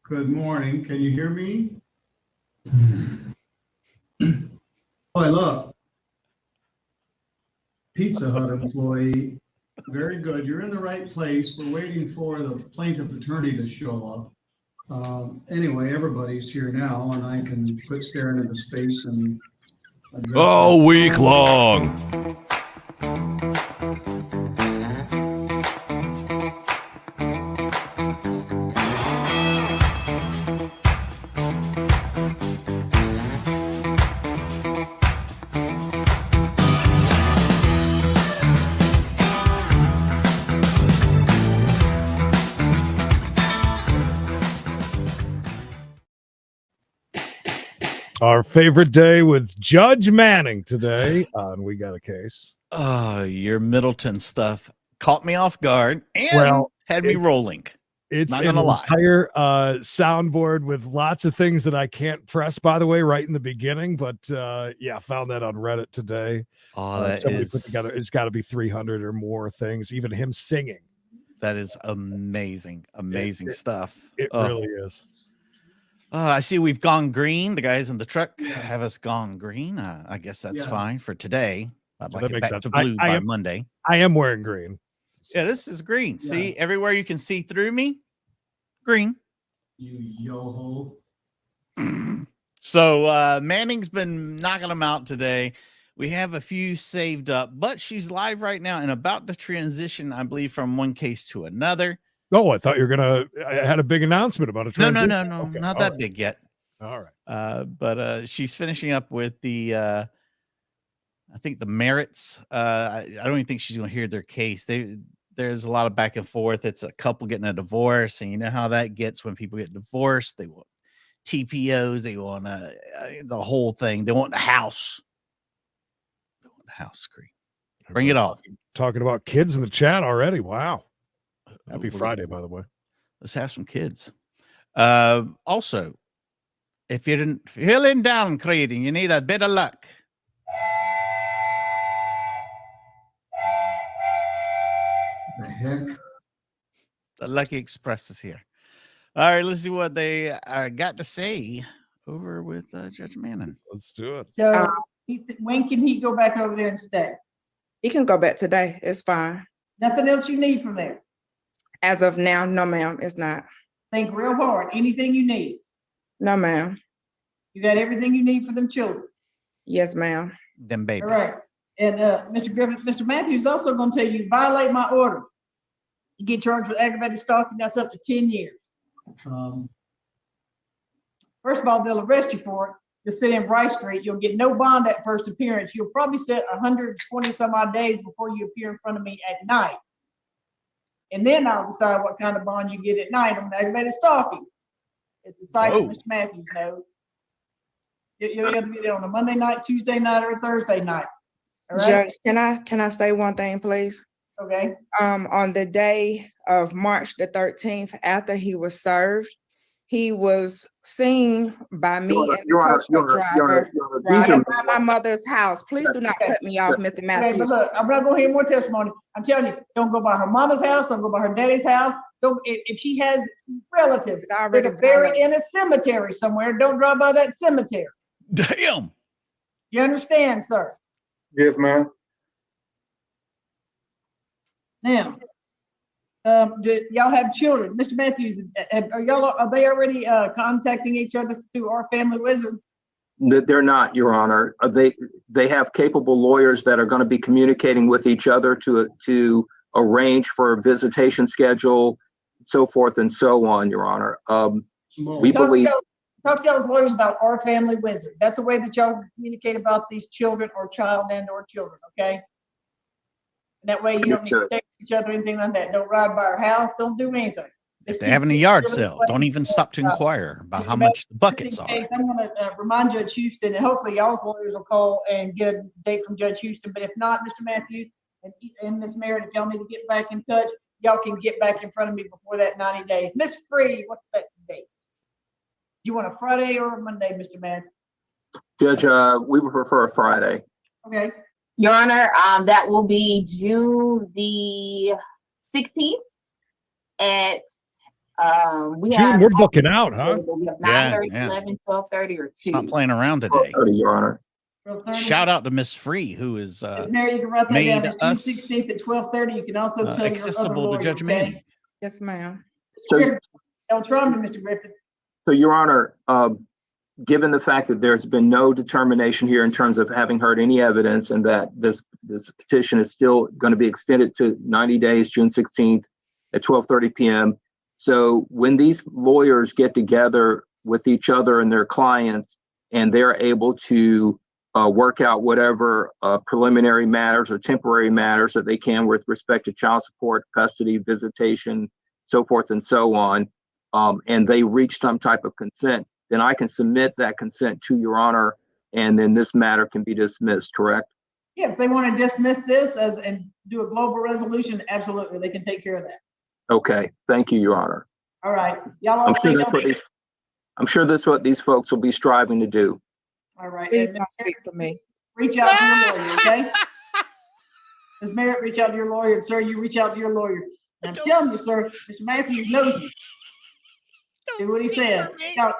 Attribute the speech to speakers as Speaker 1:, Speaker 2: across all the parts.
Speaker 1: Good morning. Can you hear me? Boy, look. Pizza Hut employee. Very good. You're in the right place. We're waiting for the plaintiff attorney to show up. Anyway, everybody's here now, and I can quit staring into space and address
Speaker 2: All week long. Our favorite day with Judge Manning today on We Got a Case.
Speaker 3: Your Middleton stuff caught me off guard and had me rolling.
Speaker 2: It's
Speaker 3: not
Speaker 2: an
Speaker 3: gonna lie.
Speaker 2: entire soundboard with lots of things that I can't press, by the way, right in the beginning. But yeah, found that on Reddit today. Somebody put together, it's got to be 300 or more things, even him singing.
Speaker 3: That is amazing, stuff.
Speaker 2: It really is.
Speaker 3: I see we've gone green. The guys in the truck have us gone green. I guess that's fine for today. I'd like it back to blue by Monday.
Speaker 2: I am wearing green.
Speaker 3: Yeah, this is green. Yeah. See, everywhere you can see through me, green.
Speaker 1: You yo-ho.
Speaker 3: So Manning's been knocking them out today. We have a few saved up, but she's live right now and about to transition, I believe, from one case to another.
Speaker 2: Oh, I thought you were I had a big announcement about a transition.
Speaker 3: No, okay. Not that big yet.
Speaker 2: All right.
Speaker 3: But she's finishing up with the, I think the merits. I don't even think she's going to hear their case. There's a lot of back and forth. It's a couple getting a divorce, and you know how that gets when people get divorced. They want TPOs. They want the whole thing. They want the house. They want the house screen. Bring it all.
Speaker 2: Talking about kids in the chat already. Wow. Happy Friday, by the way.
Speaker 3: Let's have some kids. Also, if you're feeling down, creating, you need a bit of luck.
Speaker 1: The heck?
Speaker 3: The Lucky Express is here. All right, let's see what they got to say over with Judge Manning.
Speaker 2: Let's do it.
Speaker 4: So, when can he go back over there and stay?
Speaker 5: He can go back today. It's fine.
Speaker 4: Nothing else you need from there?
Speaker 5: As of now, no, ma'am, it's not.
Speaker 4: Think real hard. Anything you need?
Speaker 5: No, ma'am.
Speaker 4: You got everything you need for them children?
Speaker 5: Yes, ma'am.
Speaker 3: Them babies.
Speaker 4: All right. And Mr. Griffith, Mr. Matthews is also going to tell you, violate my order. You get charged with aggravated stalking. That's up to 10 years. First of all, they'll arrest you for it. You'll sit in Rice Street. You'll get no bond at first appearance. You'll probably sit 120 some odd days before you appear in front of me at night. And then I'll decide what kind of bond you get at night on aggravated stalking. It's a site that Mr. Matthews knows. You'll have to be there on a Monday night, Tuesday night, or a Thursday night. All right?
Speaker 5: Judge, can I say one thing, please?
Speaker 4: Okay.
Speaker 5: On the day of March the 13th, after he was served, he was seen by me and the driver by my mother's house. Please do not cut me off, Mr. Matthews.
Speaker 4: Okay, but look, I'm not going to hear more testimony. I'm telling you, don't go by her mama's house. Don't go by her daddy's house. Don't, if she has relatives that are buried in a cemetery somewhere, don't drive by that cemetery.
Speaker 3: Damn.
Speaker 4: You understand, sir?
Speaker 6: Yes, ma'am.
Speaker 4: Now, do y'all have children? Mr. Matthews, are they already contacting each other through our family wizard?
Speaker 6: They're not, Your Honor. They have capable lawyers that are going to be communicating with each other to arrange for a visitation schedule, so forth and so on, Your Honor. We believe.
Speaker 4: Talk to y'all's lawyers about our family wizard. That's a way that y'all communicate about these children or child and or children, okay? And that way you don't need to text each other or anything like that. Don't ride by our house. Don't do anything.
Speaker 3: If they're having a yard sale, don't even stop to inquire about how much the buckets are.
Speaker 4: I'm going to remind Judge Houston, and hopefully y'all's lawyers will call and get a date from Judge Houston. But if not, Mr. Matthews and Ms. Merritt, if y'all need to get back in touch, y'all can get back in front of me before that 90 days. Miss Free, what's that date? Do you want a Friday or a Monday, Mr. Matthews?
Speaker 6: Judge, we would prefer a Friday.
Speaker 4: Okay.
Speaker 7: Your Honor, that will be June the 16th at We
Speaker 2: June,
Speaker 7: have.
Speaker 2: we're booking out, huh?
Speaker 7: We have
Speaker 3: Yeah,
Speaker 7: 9:30,
Speaker 3: yeah.
Speaker 7: 11, 12:30, or 2.
Speaker 3: Not playing around today.
Speaker 6: 12:30, Your Honor.
Speaker 4: 12:30.
Speaker 3: Shout out to Miss Free, who is
Speaker 4: Ms. Mary, you can write that down.
Speaker 3: made
Speaker 4: It's June
Speaker 3: us
Speaker 4: 16th at 12:30. You can also tell your other
Speaker 3: accessible
Speaker 4: lawyer,
Speaker 3: to Judge
Speaker 4: okay?
Speaker 3: Manning.
Speaker 5: Yes, ma'am.
Speaker 6: So,
Speaker 4: Don't try me, Mr. Griffin.
Speaker 6: so Your Honor, given the fact that there's been no determination here in terms of having heard any evidence and that this petition is still going to be extended to 90 days, June 16th at 12:30 p.m. So when these lawyers get together with each other and their clients and they're able to work out whatever preliminary matters or temporary matters that they can with respect to child support, custody, visitation, so forth and so on, and they reach some type of consent, then I can submit that consent to Your Honor, and then this matter can be dismissed, correct?
Speaker 4: Yeah, if they want to dismiss this and do a global resolution, absolutely, they can take care of that.
Speaker 6: Okay, thank you, Your Honor.
Speaker 4: All right, y'all all
Speaker 6: I'm sure
Speaker 4: stay
Speaker 6: that's what
Speaker 4: healthy.
Speaker 6: that's what these folks will be striving to do.
Speaker 4: All right,
Speaker 5: Please
Speaker 4: and
Speaker 5: don't speak for me.
Speaker 4: reach out to your lawyer, okay? Ms. Merritt, reach out to your lawyer, and sir, you reach out to your lawyer. And I'm telling you, sir, Mr. Matthews knows you. Do what he says.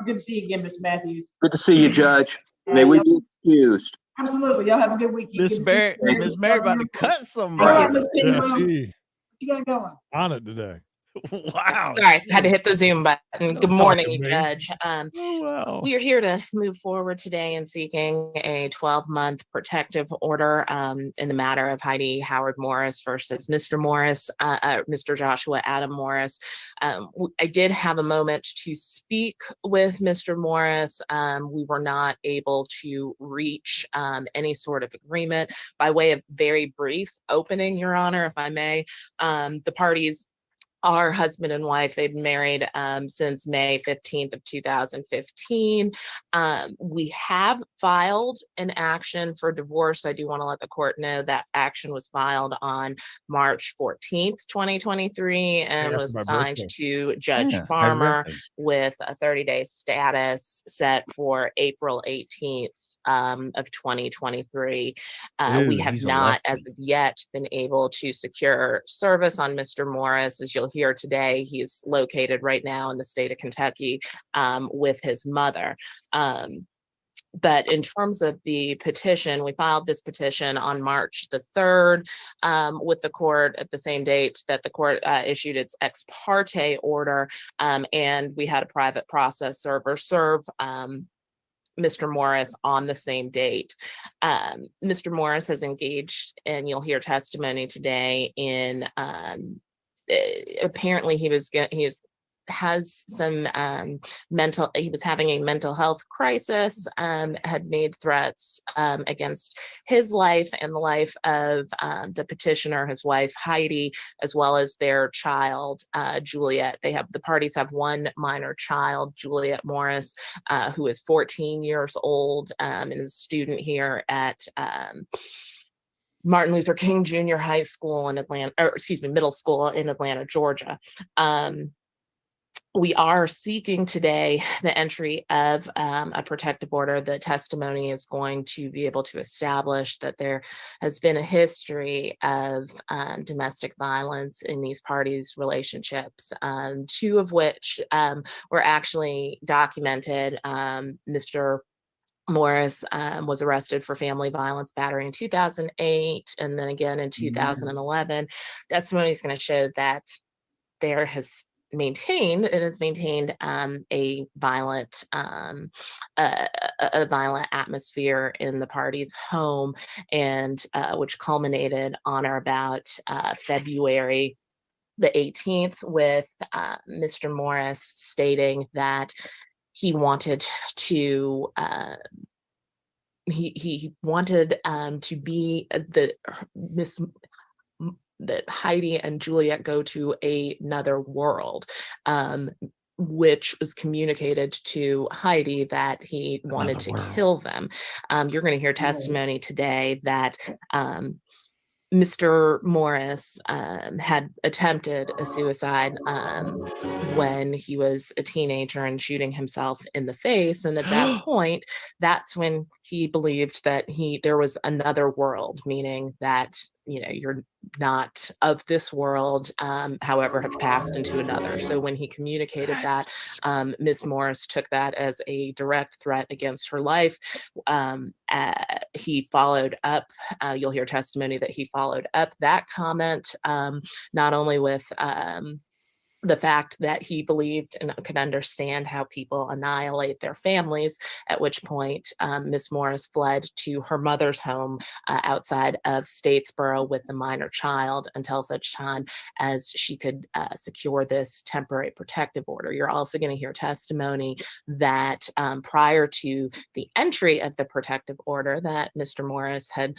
Speaker 4: Good to see you again, Mr. Matthews.
Speaker 6: Good to see you, Judge.
Speaker 4: All
Speaker 6: May
Speaker 4: right,
Speaker 6: we
Speaker 4: y'all-
Speaker 6: be excused.
Speaker 4: Absolutely, y'all have a good week.
Speaker 3: Miss Mary, Miss Mary about to cut
Speaker 4: All right,
Speaker 3: somebody.
Speaker 4: Miss
Speaker 2: Yeah,
Speaker 4: Penny,
Speaker 2: she
Speaker 4: you got going.
Speaker 2: on it today.
Speaker 3: Wow.
Speaker 8: Sorry, had to hit the Zoom button.
Speaker 2: Don't
Speaker 8: Good
Speaker 2: talk
Speaker 8: morning,
Speaker 2: to me.
Speaker 8: Judge.
Speaker 3: Oh, wow.
Speaker 8: We are here to move forward today in seeking a 12-month protective order in the matter of Heidi Howard Morris versus Mr. Morris, Mr. Joshua Adam Morris. I did have a moment to speak with Mr. Morris. We were not able to reach any sort of agreement. By way of very brief opening, Your Honor, if I may, the parties are husband and wife. They've been married since May 15th of 2015. We have filed an action for divorce. I do want to let the court know that action was filed on March 14th, 2023, and
Speaker 2: After
Speaker 8: was
Speaker 2: my
Speaker 8: assigned
Speaker 2: birthday.
Speaker 8: to Judge
Speaker 3: Yeah, happy
Speaker 8: Farmer
Speaker 3: birthday.
Speaker 8: with a 30-day status set for April 18th of 2023. We
Speaker 3: Ooh,
Speaker 8: have
Speaker 3: he's a
Speaker 8: not,
Speaker 3: lefty.
Speaker 8: as of yet, been able to secure service on Mr. Morris. As you'll hear today, he is located right now in the state of Kentucky with his mother. But in terms of the petition, we filed this petition on March the 3rd with the court at the same date that the court issued its ex parte order. And we had a private process server serve Mr. Morris on the same date. Mr. Morris has engaged, and you'll hear testimony today, in apparently he was has some he was having a mental health crisis, had made threats against his life and the life of the petitioner, his wife Heidi, as well as their child Juliet. The parties have one minor child, Juliet Morris, who is 14 years old and is a student here at Martin Luther King Jr. High School in Atlanta, middle school in Atlanta, Georgia. We are seeking today the entry of a protective order. The testimony is going to be able to establish that there has been a history of domestic violence in these parties' relationships, two of which were actually documented. Mr. Morris was arrested for family violence battery in 2008, and then again in 2011. Testimony is going to show that there has maintained a violent atmosphere in the party's home, and which culminated on or about February the 18th with Mr. Morris stating that he wanted to he wanted to be that Heidi and Juliet go to another world, which was communicated to Heidi that he wanted to kill them. You're going to hear testimony today that Mr. Morris had attempted a suicide when he was a teenager and shooting himself in the face. And at that point, that's when he believed that there was another world, meaning that, you're not of this world, however, have passed into another. So when he communicated that, Ms. Morris took that as a direct threat against her life. He followed up, you'll hear testimony that he followed up that comment, not only with the fact that he believed and could understand how people annihilate their families, at which point Miss Morris fled to her mother's home outside of Statesboro with the minor child until such time as she could secure this temporary protective order. You're also going to hear testimony that prior to the entry of the protective order, that Mr. Morris had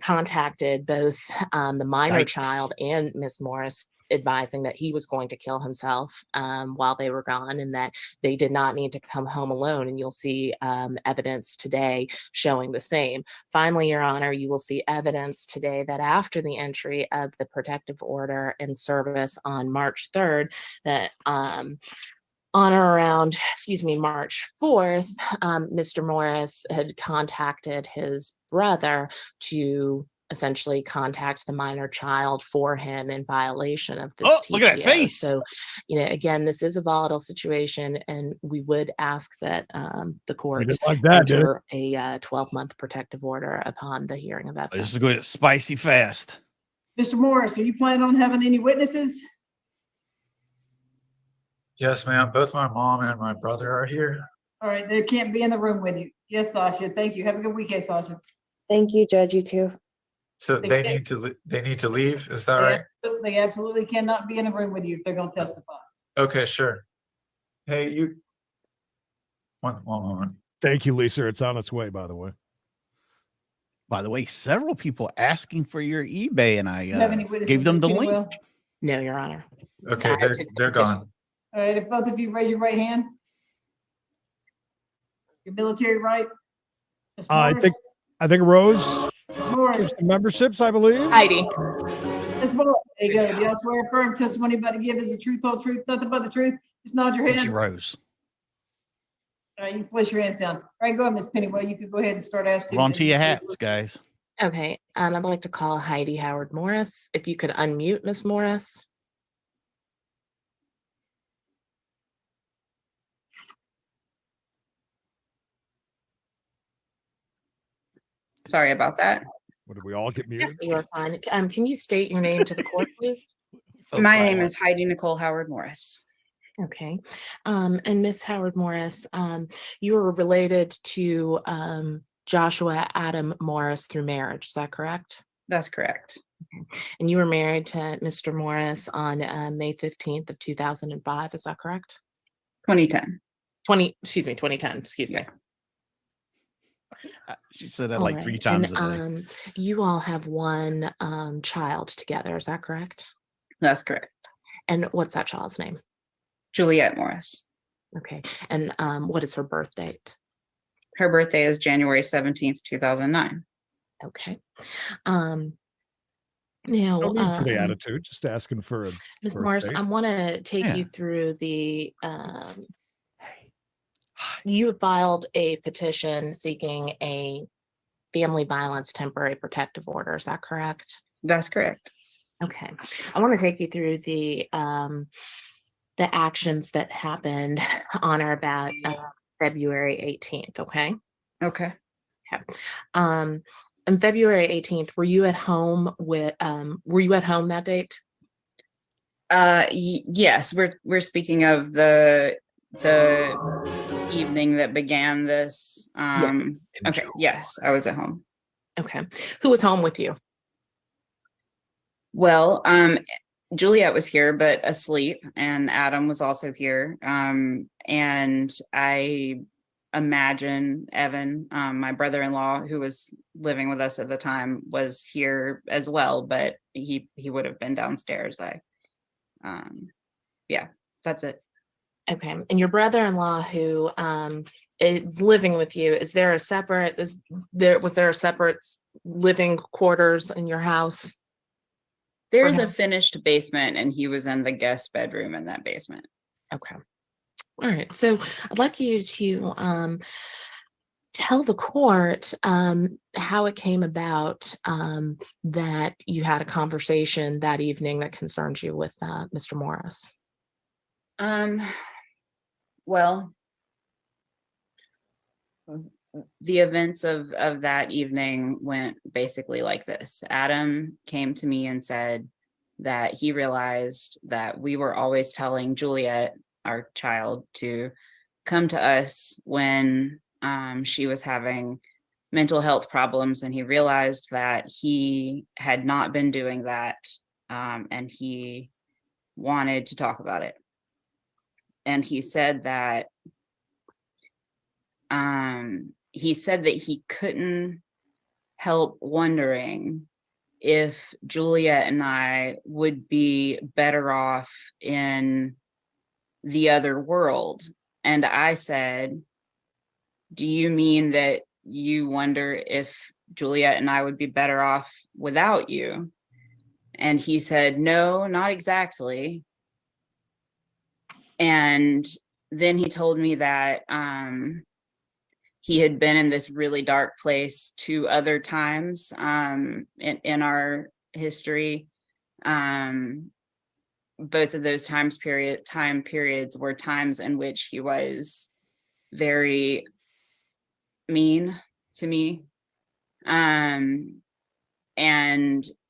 Speaker 8: contacted both the minor child and Miss Morris, advising that he was going to kill himself while they were gone, and that they did not need to come home alone. And you'll see evidence today showing the same. Finally, Your Honor, you will see evidence today that after the entry of the protective order in service on March 3rd, that on or around, March 4th, Mr. Morris had contacted his brother to essentially contact the minor child for him in violation of this TPO.
Speaker 3: Look at that face.
Speaker 8: So, again, this is a volatile situation, and we would ask that the court enter a 12-month protective order upon the hearing of evidence.
Speaker 3: This is going spicy fast.
Speaker 4: Mr. Morris, are you planning on having any witnesses?
Speaker 9: Yes, ma'am. Both my mom and my brother are here.
Speaker 4: All right, they can't be in the room with you. Yes, Sasha. Thank you. Have a good weekend, Sasha.
Speaker 5: Thank you, Judge. You too.
Speaker 9: So they need to leave. Is that right?
Speaker 4: They absolutely cannot be in a room with you if they're going to testify.
Speaker 9: Okay, sure. Hey, you. One moment.
Speaker 2: Thank you, Lisa. It's on its way, by the way.
Speaker 3: By the way, several people asking for your eBay, and I gave them
Speaker 4: them
Speaker 3: the link.
Speaker 8: No, Your Honor.
Speaker 9: Okay, they're gone.
Speaker 4: All right, if both of you raise your right hand. Your military right. Ms. Morris?
Speaker 2: I think Rose
Speaker 4: Morris.
Speaker 2: the memberships, I believe.
Speaker 8: Heidi.
Speaker 4: Ms. Morris, there you go. Do y'all swear affirm testimony about to give is the truth, whole truth, nothing but the truth? Just nod your heads.
Speaker 3: Thank you, Rose.
Speaker 4: All right, you can place your hands down. All right, go ahead, Ms. Pennywell. You can go ahead and start asking.
Speaker 3: Hold on to your hats, guys.
Speaker 8: Okay, I'd like to call Heidi Howard Morris. If you could unmute Ms. Morris.
Speaker 7: Sorry about that.
Speaker 2: What, did we all get muted?
Speaker 8: You're fine. Can you state your name to the court, please?
Speaker 7: My name is Heidi Nicole Howard Morris.
Speaker 8: Okay. And Miss Howard Morris, you were related to Joshua Adam Morris through marriage. Is that correct?
Speaker 7: That's correct.
Speaker 8: Okay. And you were married to Mr. Morris on May 15th of 2005. Is that correct?
Speaker 7: 2010.
Speaker 8: 2010. Excuse me.
Speaker 3: She said that like 3 times a day.
Speaker 8: You all have one child together. Is that correct?
Speaker 7: That's correct.
Speaker 8: And what's that child's name?
Speaker 7: Juliet Morris.
Speaker 8: Okay. And what is her birth date?
Speaker 7: Her birthday is January 17th, 2009.
Speaker 8: Okay.
Speaker 2: No need for the attitude, just asking for a
Speaker 8: Ms. Morris,
Speaker 2: date.
Speaker 8: I want to take you through the you have filed a petition seeking a family violence temporary protective order. Is that correct?
Speaker 7: That's correct.
Speaker 8: Okay. I want to take you through the actions that happened on or about February 18th. Okay.
Speaker 7: Okay.
Speaker 8: Okay. On February 18th, were you at home that date?
Speaker 7: Yes, we're speaking of the evening that began this. Okay. Yes, I was at home.
Speaker 8: Okay. Who was home with you?
Speaker 7: Well, Juliet was here, but asleep, and Adam was also here. And I imagine Evan, my brother-in-law, who was living with us at the time, was here as well, but he would have been downstairs. Yeah, that's it.
Speaker 8: Okay. And your brother-in-law who is living with you, was there a separate living quarters in your house?
Speaker 7: There's a finished basement, and he was in the guest bedroom in that basement.
Speaker 8: Okay. All right. So I'd like you to tell the court how it came about that you had a conversation that evening that concerned you with Mr. Morris.
Speaker 7: Well, the events of that evening went basically like this. Adam came to me and said that he realized that we were always telling Juliet, our child, to come to us when she was having mental health problems, and he realized that he had not been doing that, and he wanted to talk about it. And he said that he couldn't help wondering if Juliet and I would be better off in the other world. And I said, do you mean that you wonder if Juliet and I would be better off without you? And he said, no, not exactly. And then he told me that he had been in this really dark place 2 other times in our history. Both of those time periods were times in which he was very mean to me. And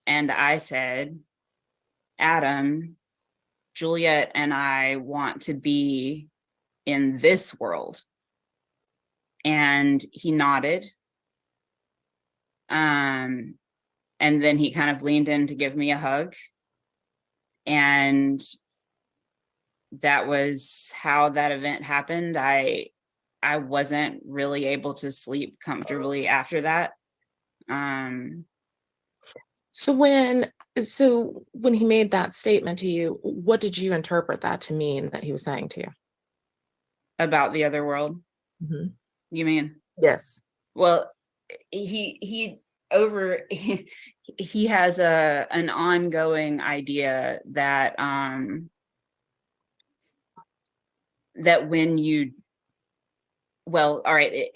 Speaker 7: I said, Adam, Juliet and I want to be in this world. And he nodded. And then he kind of leaned in to give me a hug. And that was how that event happened. I wasn't really able to sleep comfortably after that.
Speaker 8: So when he made that statement to you, what did you interpret that to mean that he was saying to you?
Speaker 7: About the other world?
Speaker 8: Mm-hmm.
Speaker 7: You mean?
Speaker 8: Yes.
Speaker 7: Well, he has an ongoing idea that that when you, well, all right,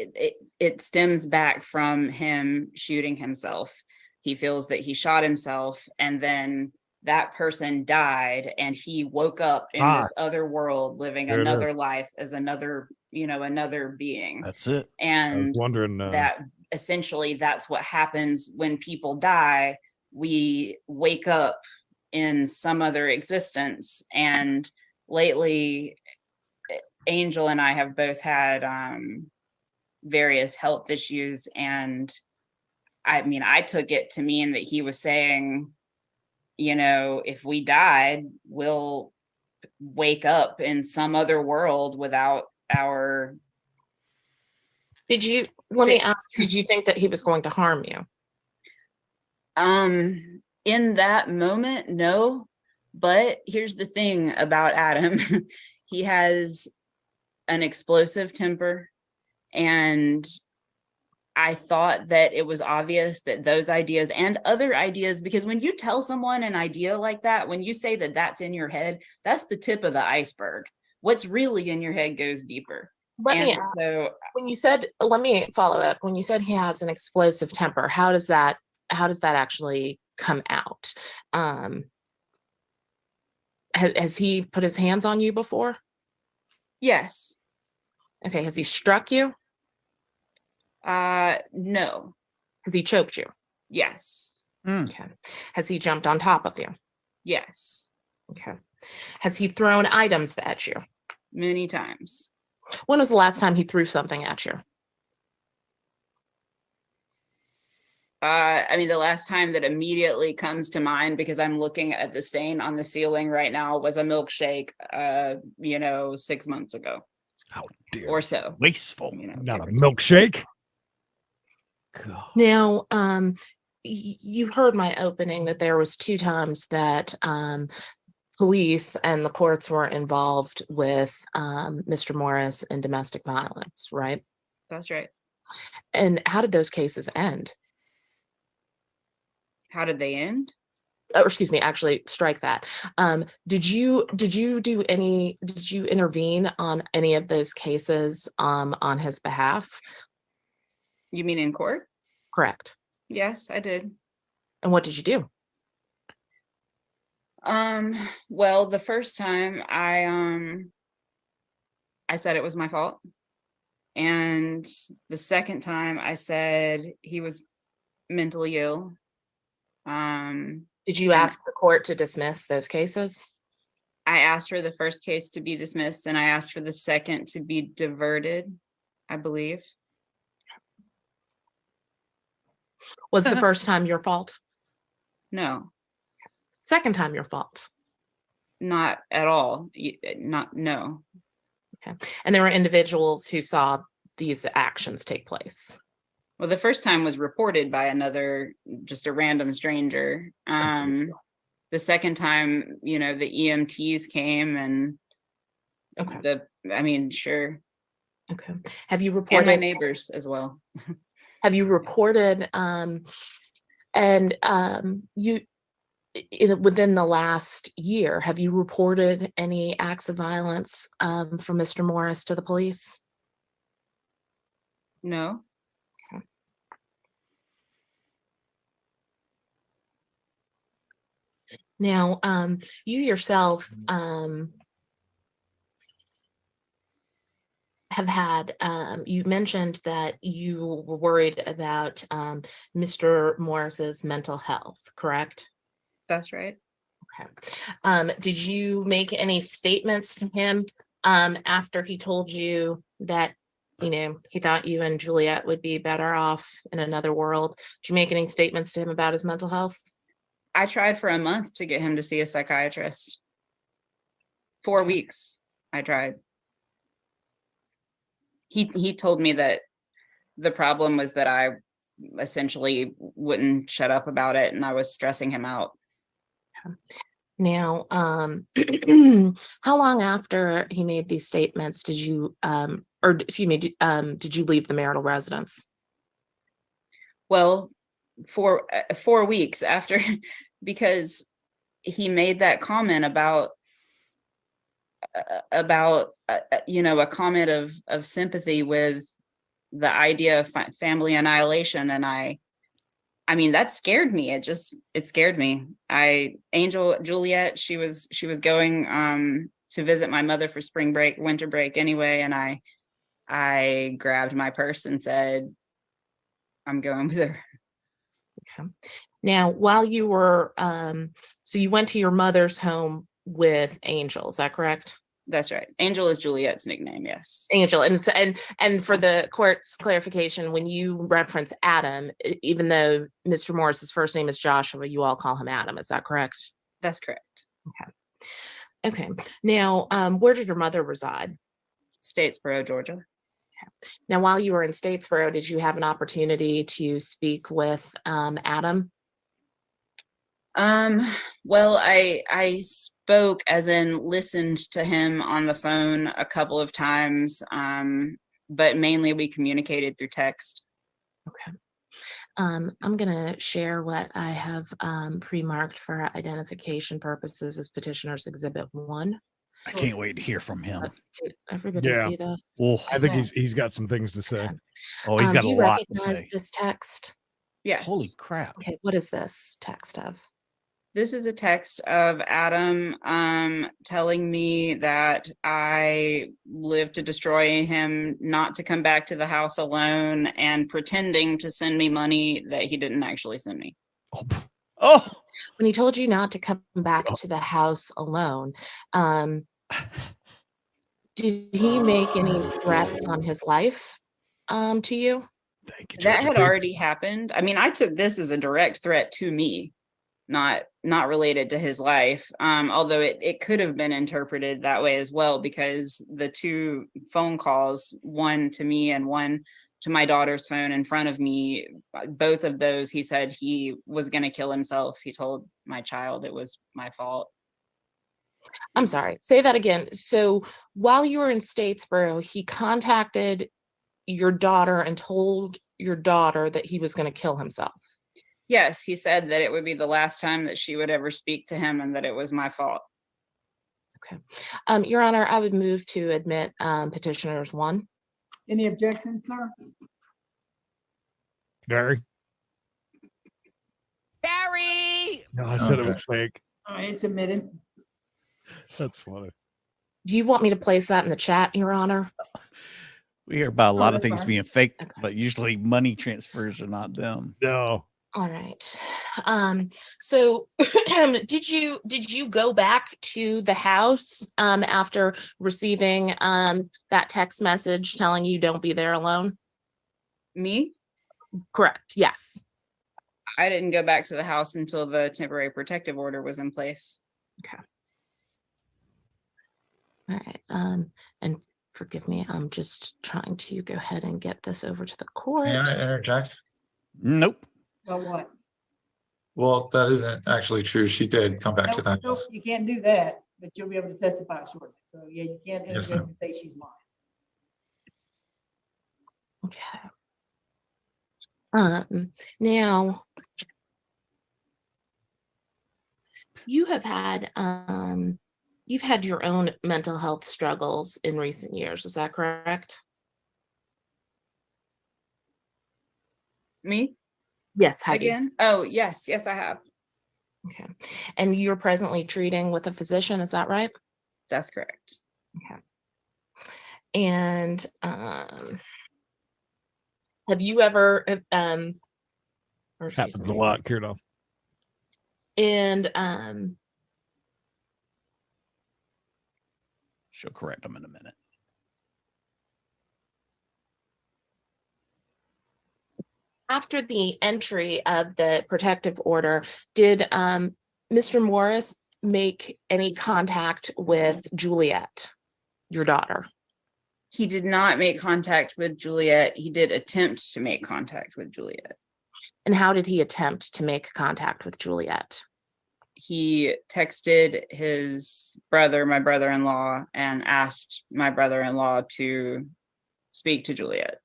Speaker 7: it stems back from him shooting himself. He feels that he shot himself, and then that person died, and he woke up in this other world, living another life as another being.
Speaker 3: That's it.
Speaker 7: And
Speaker 2: I was wondering
Speaker 7: that essentially that's what happens when people die. We wake up in some other existence. And lately, Angel and I have both had various health issues, and I took it to mean that he was saying, if we died, we'll wake up in some other world without our.
Speaker 8: Let me ask, did you think that he was going to harm you?
Speaker 7: In that moment, no. But here's the thing about Adam. He has an explosive temper, and I thought that it was obvious that those ideas and other ideas, because when you tell someone an idea like that, when you say that that's in your head, that's the tip of the iceberg. What's really in your head goes deeper.
Speaker 8: Let me follow up. When you said he has an explosive temper, how does that actually come out? Has he put his hands on you before?
Speaker 7: Yes.
Speaker 8: Okay. Has he struck you?
Speaker 7: No.
Speaker 8: Has he choked you?
Speaker 7: Yes.
Speaker 8: Okay. Has he jumped on top of you?
Speaker 7: Yes.
Speaker 8: Okay. Has he thrown items at you?
Speaker 7: Many times.
Speaker 8: When was the last time he threw something at you?
Speaker 7: The last time that immediately comes to mind, because I'm looking at the stain on the ceiling right now, was a milkshake, 6 months ago.
Speaker 2: How dare
Speaker 7: or so.
Speaker 3: Wasteful.
Speaker 2: Not a milkshake.
Speaker 8: God. Now, you heard my opening that there was 2 times that police and the courts were involved with Mr. Morris in domestic violence, right?
Speaker 7: That's right.
Speaker 8: And how did those cases end?
Speaker 7: How did they end?
Speaker 8: Or excuse me, actually strike that. Did you intervene on any of those cases on his behalf?
Speaker 7: You mean in court?
Speaker 8: Correct.
Speaker 7: Yes, I did.
Speaker 8: And what did you do?
Speaker 7: Well, the first time I said it was my fault. And the second time I said he was mentally ill.
Speaker 8: Did you ask the court to dismiss those cases?
Speaker 7: I asked for the first case to be dismissed and I asked for the second to be diverted, I believe.
Speaker 8: Was the first time your fault?
Speaker 7: No,
Speaker 8: Second time your fault?
Speaker 7: not at all. No.
Speaker 8: Okay. And there were individuals who saw these actions take place.
Speaker 7: Well, the first time was reported by just a random stranger. The second time, the EMTs came and sure.
Speaker 8: Okay. Have you
Speaker 7: And
Speaker 8: reported
Speaker 7: my neighbors as well.
Speaker 8: Have you reported within the last year, have you reported any acts of violence from Mr. Morris to the police?
Speaker 7: No.
Speaker 8: Okay. Now, you yourself have had, you mentioned that you were worried about Mr. Morris's mental health, correct?
Speaker 7: That's right.
Speaker 8: Okay. Did you make any statements to him after he told you that, he thought you and Juliet would be better off in another world? Did you make any statements to him about his mental health?
Speaker 7: I tried for a month to get him to see a psychiatrist. 4 weeks I tried. He told me that the problem was that I essentially wouldn't shut up about it and I was stressing him out.
Speaker 8: Now, how long after he made these statements did you, did you leave the marital residence?
Speaker 7: Well, 4 weeks after, because he made that comment about a comment of sympathy with the idea of family annihilation, and I mean that scared me. It scared me. Juliet, she was going to visit my mother for winter break anyway, and I grabbed my purse and said, I'm going with her.
Speaker 8: Okay. Now, while you were so you went to your mother's home with Angel, is that correct?
Speaker 7: That's right. Angel is Juliet's nickname, yes.
Speaker 8: Angel. And for the court's clarification, when you reference Adam, even though Mr. Morris's first name is Joshua, you all call him Adam, is that correct?
Speaker 7: That's correct.
Speaker 8: Okay. Now, where did your mother reside?
Speaker 7: Statesboro, Georgia.
Speaker 8: Okay. Now, while you were in Statesboro, did you have an opportunity to speak with Adam?
Speaker 7: Well, I spoke, as in listened to him on the phone a couple of times, but mainly we communicated through text.
Speaker 8: Okay. I'm going to share what I have pre-marked for identification purposes as Petitioner's Exhibit 1.
Speaker 3: I can't wait to hear from him.
Speaker 8: Can everybody see this?
Speaker 3: Oh,
Speaker 2: I think he's got some things to say.
Speaker 3: Oh, he's got a lot to say.
Speaker 8: Do you recognize this text?
Speaker 7: Yes.
Speaker 3: Holy crap.
Speaker 8: Okay, what is this text of?
Speaker 7: This is a text of Adam telling me that I live to destroy him, not to come back to the house alone, and pretending to send me money that he didn't actually send me.
Speaker 3: Oh.
Speaker 8: When he told you not to come back to the house alone, did he make any threats on his life to you?
Speaker 2: Thank you.
Speaker 7: That had already happened. I mean, I took this as a direct threat to me, not related to his life. Although it could have been interpreted that way as well, because the two phone calls, one to me and one to my daughter's phone in front of me, both of those, he said he was going to kill himself. He told my child it was my fault.
Speaker 8: I'm sorry, say that again. So while you were in Statesboro, he contacted your daughter and told your daughter that he was going to kill himself.
Speaker 7: Yes, he said that it would be the last time that she would ever speak to him and that it was my fault.
Speaker 8: Okay. Your Honor, I would move to admit Petitioner's 1.
Speaker 4: Any objections, sir?
Speaker 2: Gary?
Speaker 7: Barry.
Speaker 2: No, I said it
Speaker 9: Okay.
Speaker 2: was fake.
Speaker 4: All right, it's admitted.
Speaker 2: That's funny.
Speaker 8: Do you want me to place that in the chat, Your Honor?
Speaker 3: We hear about a
Speaker 4: Oh,
Speaker 3: lot of
Speaker 4: that's
Speaker 3: things
Speaker 4: fine.
Speaker 3: being faked,
Speaker 8: Okay.
Speaker 3: but usually money transfers are not them.
Speaker 2: No.
Speaker 8: All right. So did you go back to the house after receiving that text message telling you don't be there alone?
Speaker 7: Me?
Speaker 8: Correct. Yes.
Speaker 7: I didn't go back to the house until the temporary protective order was in place.
Speaker 8: Okay. All right. And forgive me, I'm just trying to go ahead and get this over to the court.
Speaker 9: May I interject?
Speaker 3: Nope.
Speaker 4: So what?
Speaker 9: Well, that isn't actually true. She did come back to
Speaker 4: Nope,
Speaker 9: that
Speaker 4: nope,
Speaker 9: house.
Speaker 4: you can't do that, but you'll be able to testify shortly. So yeah, you can't
Speaker 9: Yes,
Speaker 4: interject
Speaker 9: ma'am.
Speaker 4: and say she's lying.
Speaker 8: Okay. Now you have had you've had your own mental health struggles in recent years, is that correct?
Speaker 7: Me?
Speaker 8: Yes, Heidi.
Speaker 7: Again? Oh, yes. Yes, I have.
Speaker 8: Okay. And you're presently treating with a physician, is that right?
Speaker 7: That's correct.
Speaker 8: Okay. And have you ever or she's
Speaker 2: Happens a
Speaker 8: amazing.
Speaker 2: lot, Kirdoff.
Speaker 8: And
Speaker 3: She'll correct them in a minute.
Speaker 8: after the entry of the protective order, did Mr. Morris make any contact with Juliet, your daughter?
Speaker 7: He did not make contact with Juliet. He did attempt to make contact with Juliet.
Speaker 8: And how did he attempt to make contact with Juliet?
Speaker 7: He texted his brother, my brother-in-law, and asked my brother-in-law to speak to Juliet.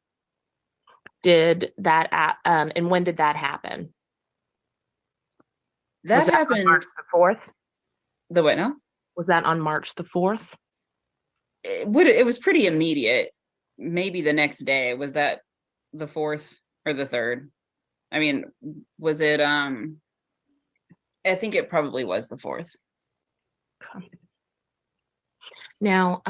Speaker 8: Did that and when did that happen?
Speaker 7: That
Speaker 8: Was that on
Speaker 7: happened.
Speaker 8: March the 4th?
Speaker 7: The what now?
Speaker 8: Was that on March the 4th?
Speaker 7: It was pretty immediate. Maybe the next day. Was that the 4th or the 3rd? I mean, was it I think it probably was the 4th.
Speaker 8: Now,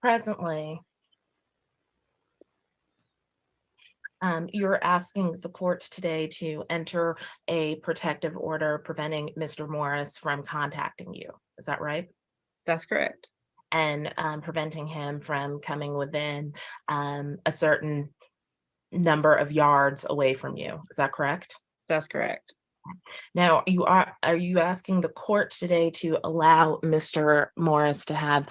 Speaker 8: presently, you're asking the court today to enter a protective order preventing Mr. Morris from contacting you. Is that right?
Speaker 7: That's correct.
Speaker 8: And preventing him from coming within a certain number of yards away from you. Is that correct?
Speaker 7: That's correct.
Speaker 8: Now, are you asking the court today to allow Mr. Morris to have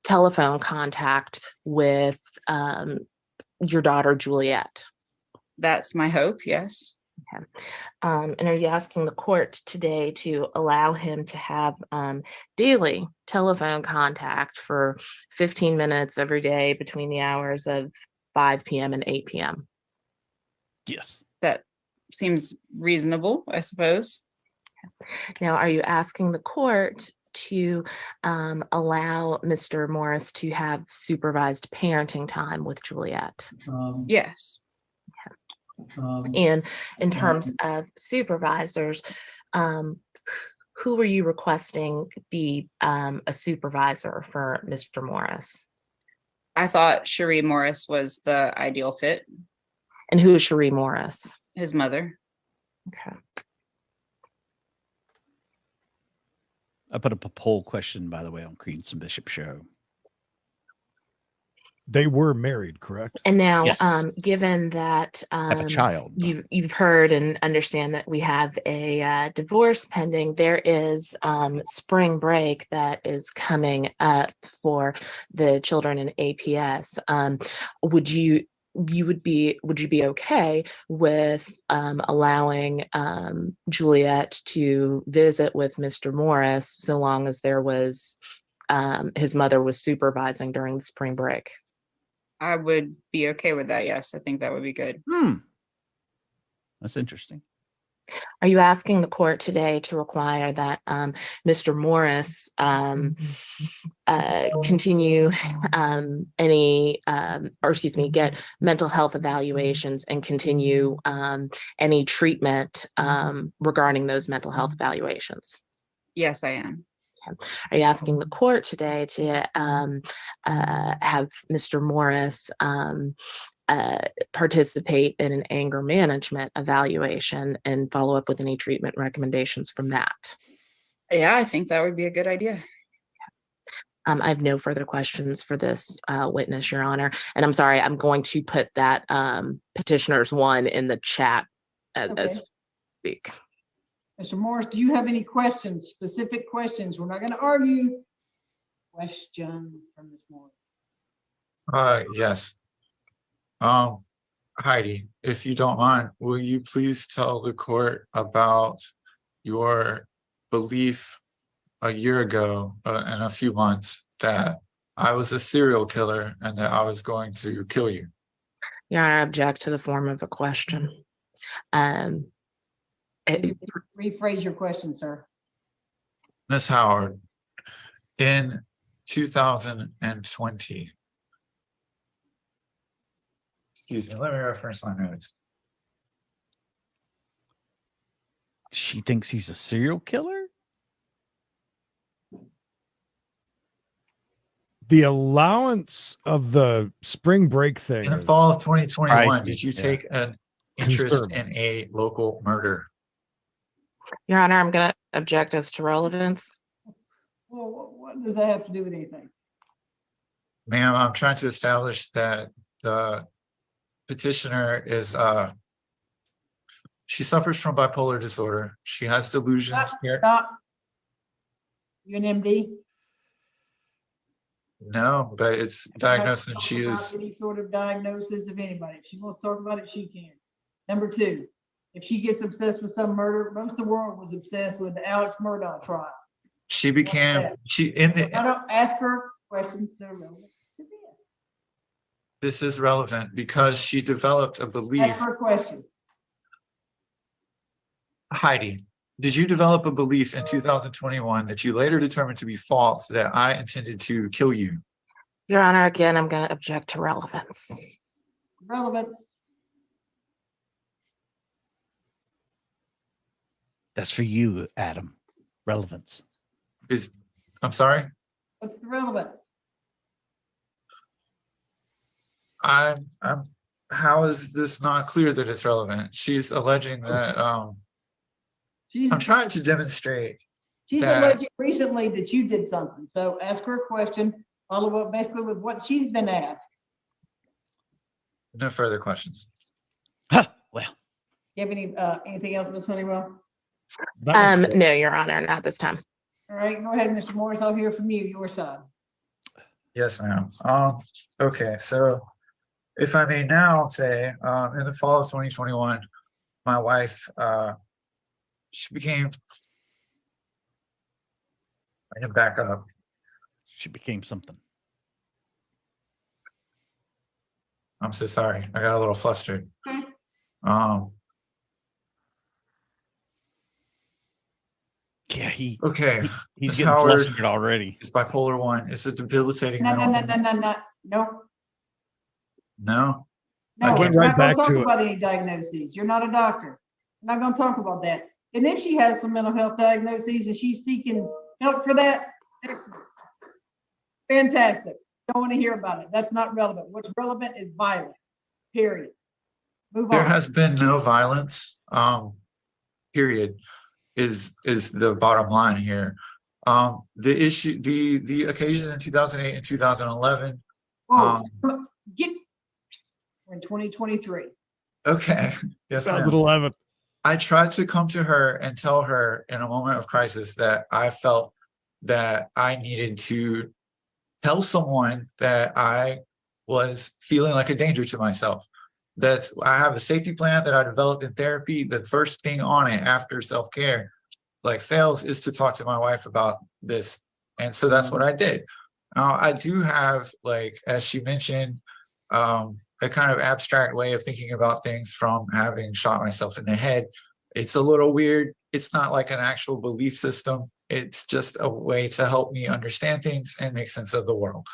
Speaker 8: telephone contact with your daughter, Juliet?
Speaker 7: That's my hope, yes.
Speaker 8: Okay. And are you asking the court today to allow him to have daily telephone contact for 15 minutes every day between the hours of 5 p.m. and 8 p.m.?
Speaker 3: Yes.
Speaker 7: That seems reasonable, I suppose.
Speaker 8: Now, are you asking the court to allow Mr. Morris to have supervised parenting time with Juliet?
Speaker 7: Yes.
Speaker 8: And in terms of supervisors, who were you requesting be a supervisor for Mr. Morris?
Speaker 7: I thought Cherie Morris was the ideal fit.
Speaker 8: And who is Cherie Morris?
Speaker 7: His mother.
Speaker 8: Okay.
Speaker 3: I put up a poll question, by the way, on Creed's and Bishop show.
Speaker 2: They were married, correct?
Speaker 8: And now,
Speaker 3: Yes.
Speaker 8: given that
Speaker 3: Have a child.
Speaker 8: you've heard and understand that we have a divorce pending, there is spring break that is coming up for the children in APS. Would you be okay with allowing Juliet to visit with Mr. Morris so long as there was his mother was supervising during the spring break?
Speaker 7: I would be okay with that. Yes, I think that would be good.
Speaker 3: That's interesting.
Speaker 8: Are you asking the court today to require that Mr. Morris continue get mental health evaluations and continue any treatment regarding those mental health evaluations?
Speaker 7: Yes, I am.
Speaker 8: Are you asking the court today to have Mr. Morris participate in an anger management evaluation and follow up with any treatment recommendations from that?
Speaker 7: Yeah, I think that would be a good idea.
Speaker 8: I have no further questions for this witness, Your Honor. And I'm sorry, I'm going to put that petitioner's one in the chat as
Speaker 4: Okay.
Speaker 8: speak.
Speaker 4: Mr. Morris, do you have any questions, specific questions? We're not going to argue. Questions from Ms. Morris.
Speaker 9: Yes. Heidi, if you don't mind, will you please tell the court about your belief a year ago in a few months that I was a serial killer and that I was going to kill you?
Speaker 8: Your Honor, I object to the form of the question.
Speaker 4: Rephrase your question, sir.
Speaker 9: Ms. Howard, in 2020, excuse me, let me reference my notes.
Speaker 3: She thinks he's a serial killer?
Speaker 2: The allowance of the spring break thing.
Speaker 9: In the
Speaker 2: is
Speaker 9: fall of 2021,
Speaker 3: Surprised
Speaker 9: did
Speaker 3: me,
Speaker 9: you
Speaker 3: yeah.
Speaker 9: take an interest
Speaker 2: Conservative.
Speaker 9: in a local murder?
Speaker 8: Your Honor, I'm going to object as to relevance.
Speaker 4: Well, what does that have to do with anything?
Speaker 9: Ma'am, I'm trying to establish that the petitioner is, she suffers from bipolar disorder. She has delusions.
Speaker 4: Stop. You an MD?
Speaker 9: No, but it's diagnosed and she is,
Speaker 4: Any sort of diagnosis of anybody. If she wants to talk about it, she can. Number two, if she gets obsessed with some murder, most of the world was obsessed with the Alex Murdaugh trial.
Speaker 9: she became, she, in
Speaker 4: I
Speaker 9: the,
Speaker 4: don't ask her questions that are relevant to this.
Speaker 9: this is relevant because she developed a belief.
Speaker 4: Ask her a question.
Speaker 9: Heidi, did you develop a belief in 2021 that you later determined to be false, that I intended to kill you?
Speaker 8: Your Honor, again, I'm going to object to relevance.
Speaker 4: Relevance.
Speaker 3: That's for you, Adam. Relevance.
Speaker 9: I'm sorry?
Speaker 4: What's the relevance?
Speaker 9: How is this not clear that it's relevant? She's alleging that, I'm trying to demonstrate.
Speaker 4: She's
Speaker 9: that-
Speaker 4: alleging recently that you did something. So ask her a question, follow up basically with what she's been asked.
Speaker 9: No further questions.
Speaker 3: Well,
Speaker 4: You have any anything else, Ms. Honeywell?
Speaker 8: No, Your Honor, not this time.
Speaker 4: All right, go ahead, Mr. Morris. I'll hear from you, your side.
Speaker 9: Yes, ma'am. Okay, so if I may now say, in the fall of 2021, my wife, she became, I can back up.
Speaker 3: she became something.
Speaker 9: I'm so sorry. I got a little flustered.
Speaker 4: Okay.
Speaker 3: Yeah,
Speaker 9: Okay.
Speaker 3: he's
Speaker 9: Ms.
Speaker 3: getting
Speaker 9: Howard
Speaker 3: flustered already.
Speaker 9: is bipolar 1. It's a debilitating
Speaker 4: No,
Speaker 9: mental.
Speaker 4: no.
Speaker 9: No.
Speaker 4: No,
Speaker 2: I
Speaker 4: we're
Speaker 2: went right
Speaker 4: not gonna
Speaker 2: back
Speaker 4: talk
Speaker 2: to it.
Speaker 4: about any diagnoses. You're not a doctor. We're not gonna talk about that. And if she has some mental health diagnoses and she's seeking help for that, excellent. Fantastic. Don't want to hear about it. That's not relevant. What's relevant is violence, period. Move
Speaker 9: There
Speaker 4: on.
Speaker 9: has been no violence, period, is the bottom line here. The issue, the occasions in 2008 and 2011.
Speaker 4: Whoa, we're in 2023.
Speaker 9: Okay. Yes, ma'am.
Speaker 2: 2011.
Speaker 9: I tried to come to her and tell her in a moment of crisis that I felt that I needed to tell someone that I was feeling like a danger to myself. I have a safety plan that I developed in therapy. The first thing on it after self-care fails is to talk to my wife about this. And so that's what I did. Now I do have, as she mentioned, a kind of abstract way of thinking about things from having shot myself in the head It's a little weird. It's not like an actual belief system. It's just a way to help me understand things and make sense of the world.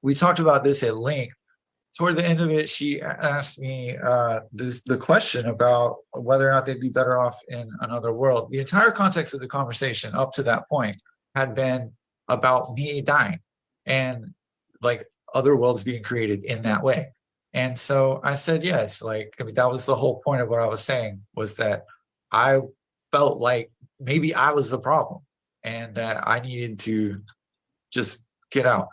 Speaker 9: We talked about this at length. Toward the end of it, she asked me the question about whether or not they'd be better off in another world. The entire context of the conversation up to that point had been about me dying and like other worlds being created in that way. And so I said yes. Like, I mean, that was the whole point of what I was saying, was that I felt like maybe I was the problem and that I needed to just get out.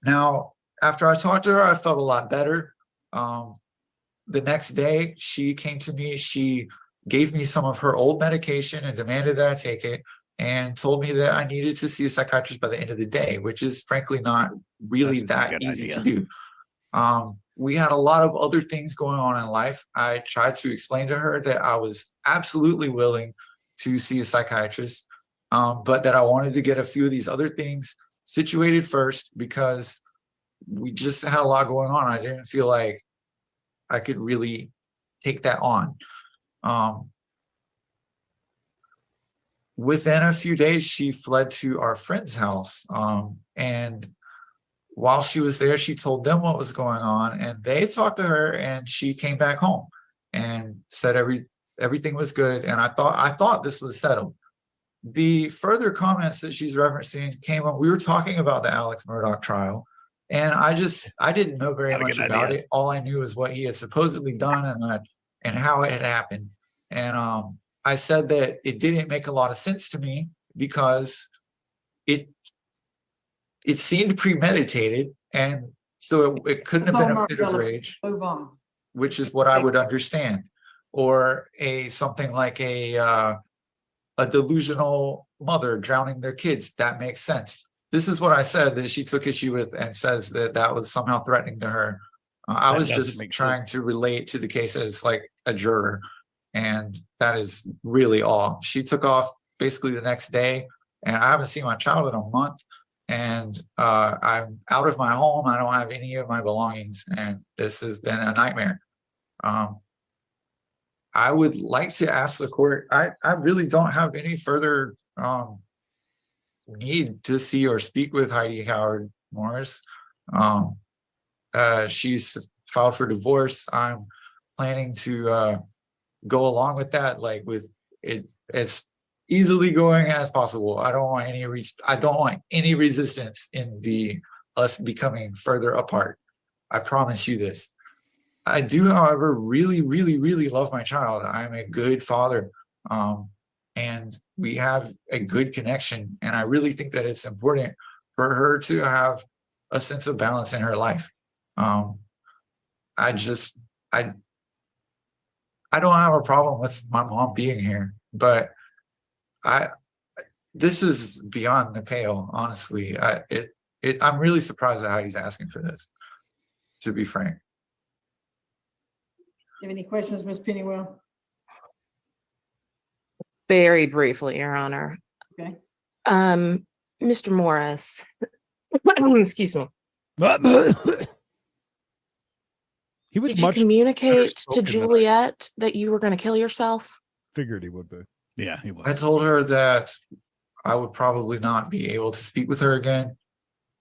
Speaker 9: Now, after I talked to her, I felt a lot better. The next day, she came to me. She gave me some of her old medication and demanded that I take it, and told me that I needed to see a psychiatrist by the end of the day, which is frankly not really that easy to do. We had a lot of other things going on in life. I tried to explain to her that I was absolutely willing to see a psychiatrist, but that I wanted to get a few of these other things situated first, because we just had a lot going on. I didn't feel like I could really take that on. Within a few days, she fled to our friend's house. And while she was there, she told them what was going on, and they talked to her, and she came back home and said everything was good. And I thought this was settled. The further comments that she's referencing came when we were talking about the Alex Murdaugh trial. And I didn't know very much about it. All I knew was what he had supposedly done and how it had happened. And I said that it didn't make a lot of sense to me because it seemed premeditated, and so it couldn't have been a fit of rage,
Speaker 4: Move on.
Speaker 9: which is what I would understand, or something like a delusional mother drowning their kids. That makes sense. This is what I said that she took issue with and says that was somehow threatening to her. I was just trying to relate to the case as like a juror, and that is really all. She took off basically the next day, and I haven't seen my child in a month, and I'm out of my home. I don't have any of my belongings, and this has been a nightmare. I would like to ask the court, I really don't have any further need to see or speak with Heidi Howard Morris. She's filed for divorce. I'm planning to go along with that, like with it as easily going as possible. I don't want any resistance in us becoming further apart. I promise you this. I do, however, really, really, really love my child. I'm a good father. And we have a good connection. And I really think that it's important for her to have a sense of balance in her life. I don't have a problem with my mom being here, but this is beyond the pale, honestly. I'm really surprised at how he's asking for this, to be frank.
Speaker 4: You have any questions, Ms. Pennywell?
Speaker 8: Very briefly, Your Honor.
Speaker 4: Okay.
Speaker 8: Mr. Morris, excuse me.
Speaker 2: He was
Speaker 8: Did you
Speaker 2: much
Speaker 8: communicate to
Speaker 2: spoken than
Speaker 8: Juliet that you were going to kill yourself?
Speaker 2: figured he would be.
Speaker 3: Yeah, he was.
Speaker 9: I told her that I would probably not be able to speak with her again,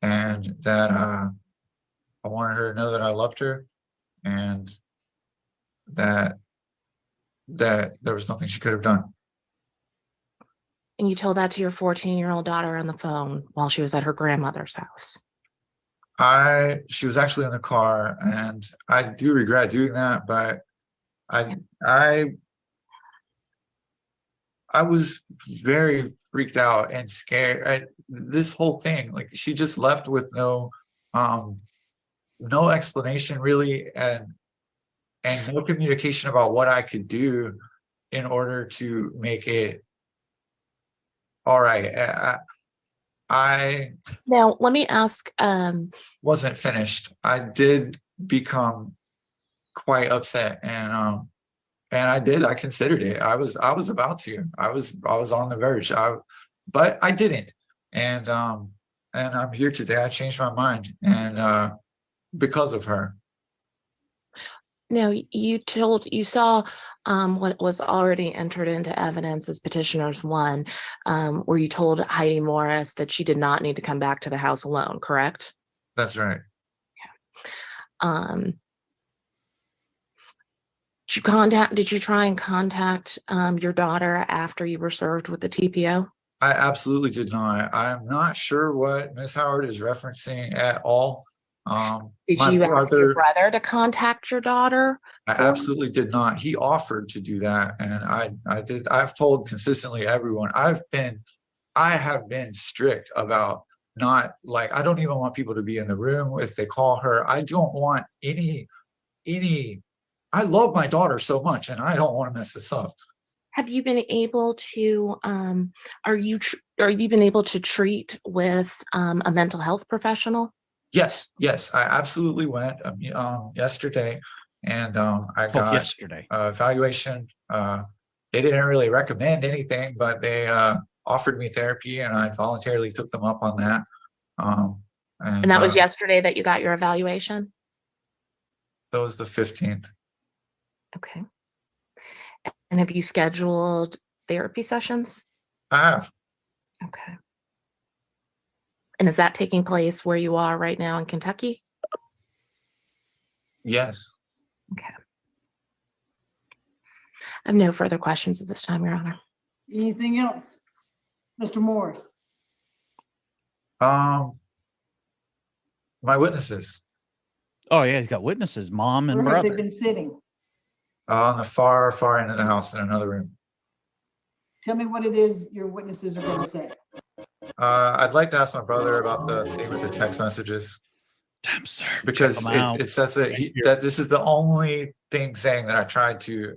Speaker 9: and that I wanted her to know that I loved her, and that there was nothing she could have done.
Speaker 8: And you told that to your 14-year-old daughter on the phone while she was at her grandmother's house.
Speaker 9: She was actually in the car, and I do regret doing that, but I was very freaked out and scared. This whole thing, like, she just left with no explanation really, and no communication about what I could do in order to make it all right.
Speaker 8: Now, let me ask.
Speaker 9: Wasn't finished. I did become quite upset, and I considered it. I was about to. I was on the verge. But I didn't. And I'm here today. I changed my mind, and because of her.
Speaker 8: No, you saw what was already entered into evidence as petitioners 1, where you told Heidi Morris that she did not need to come back to the house alone, correct?
Speaker 9: That's right.
Speaker 8: Did you try and contact your daughter after you were served with the TPO?
Speaker 9: I absolutely did not. I'm not sure what Ms. Howard is referencing at all.
Speaker 8: Did
Speaker 9: My
Speaker 8: you ask your
Speaker 9: brother,
Speaker 8: brother to contact your daughter?
Speaker 9: I absolutely did not. He offered to do that, and I did. I've told consistently everyone. I have been strict about not, like, I don't even want people to be in the room if they call her. I don't want any. I love my daughter so much, and I don't want to mess this up.
Speaker 8: Have you been able to are you been able to treat with a mental health professional?
Speaker 9: Yes, I absolutely went yesterday, and I got
Speaker 3: yesterday.
Speaker 9: Evaluation. They didn't really recommend anything, but they offered me therapy, and I voluntarily took them up on that.
Speaker 8: And that was yesterday that you got your evaluation?
Speaker 9: That was the 15th.
Speaker 8: Okay. And have you scheduled therapy sessions?
Speaker 9: I have.
Speaker 8: Okay. And is that taking place where you are right now in Kentucky?
Speaker 9: Yes.
Speaker 8: Okay. I have no further questions at this time, Your Honor.
Speaker 4: Anything else? Mr. Morris?
Speaker 9: My witnesses
Speaker 3: Oh yeah, he's got witnesses, mom and
Speaker 4: Where have they
Speaker 3: brother.
Speaker 4: been sitting?
Speaker 9: on the far end of the house in another room.
Speaker 4: Tell me what it is your witnesses are going to say.
Speaker 9: I'd like to ask my brother about the thing with the text messages.
Speaker 3: Damn, sir.
Speaker 9: Because it says that that this is the only thing saying that I tried to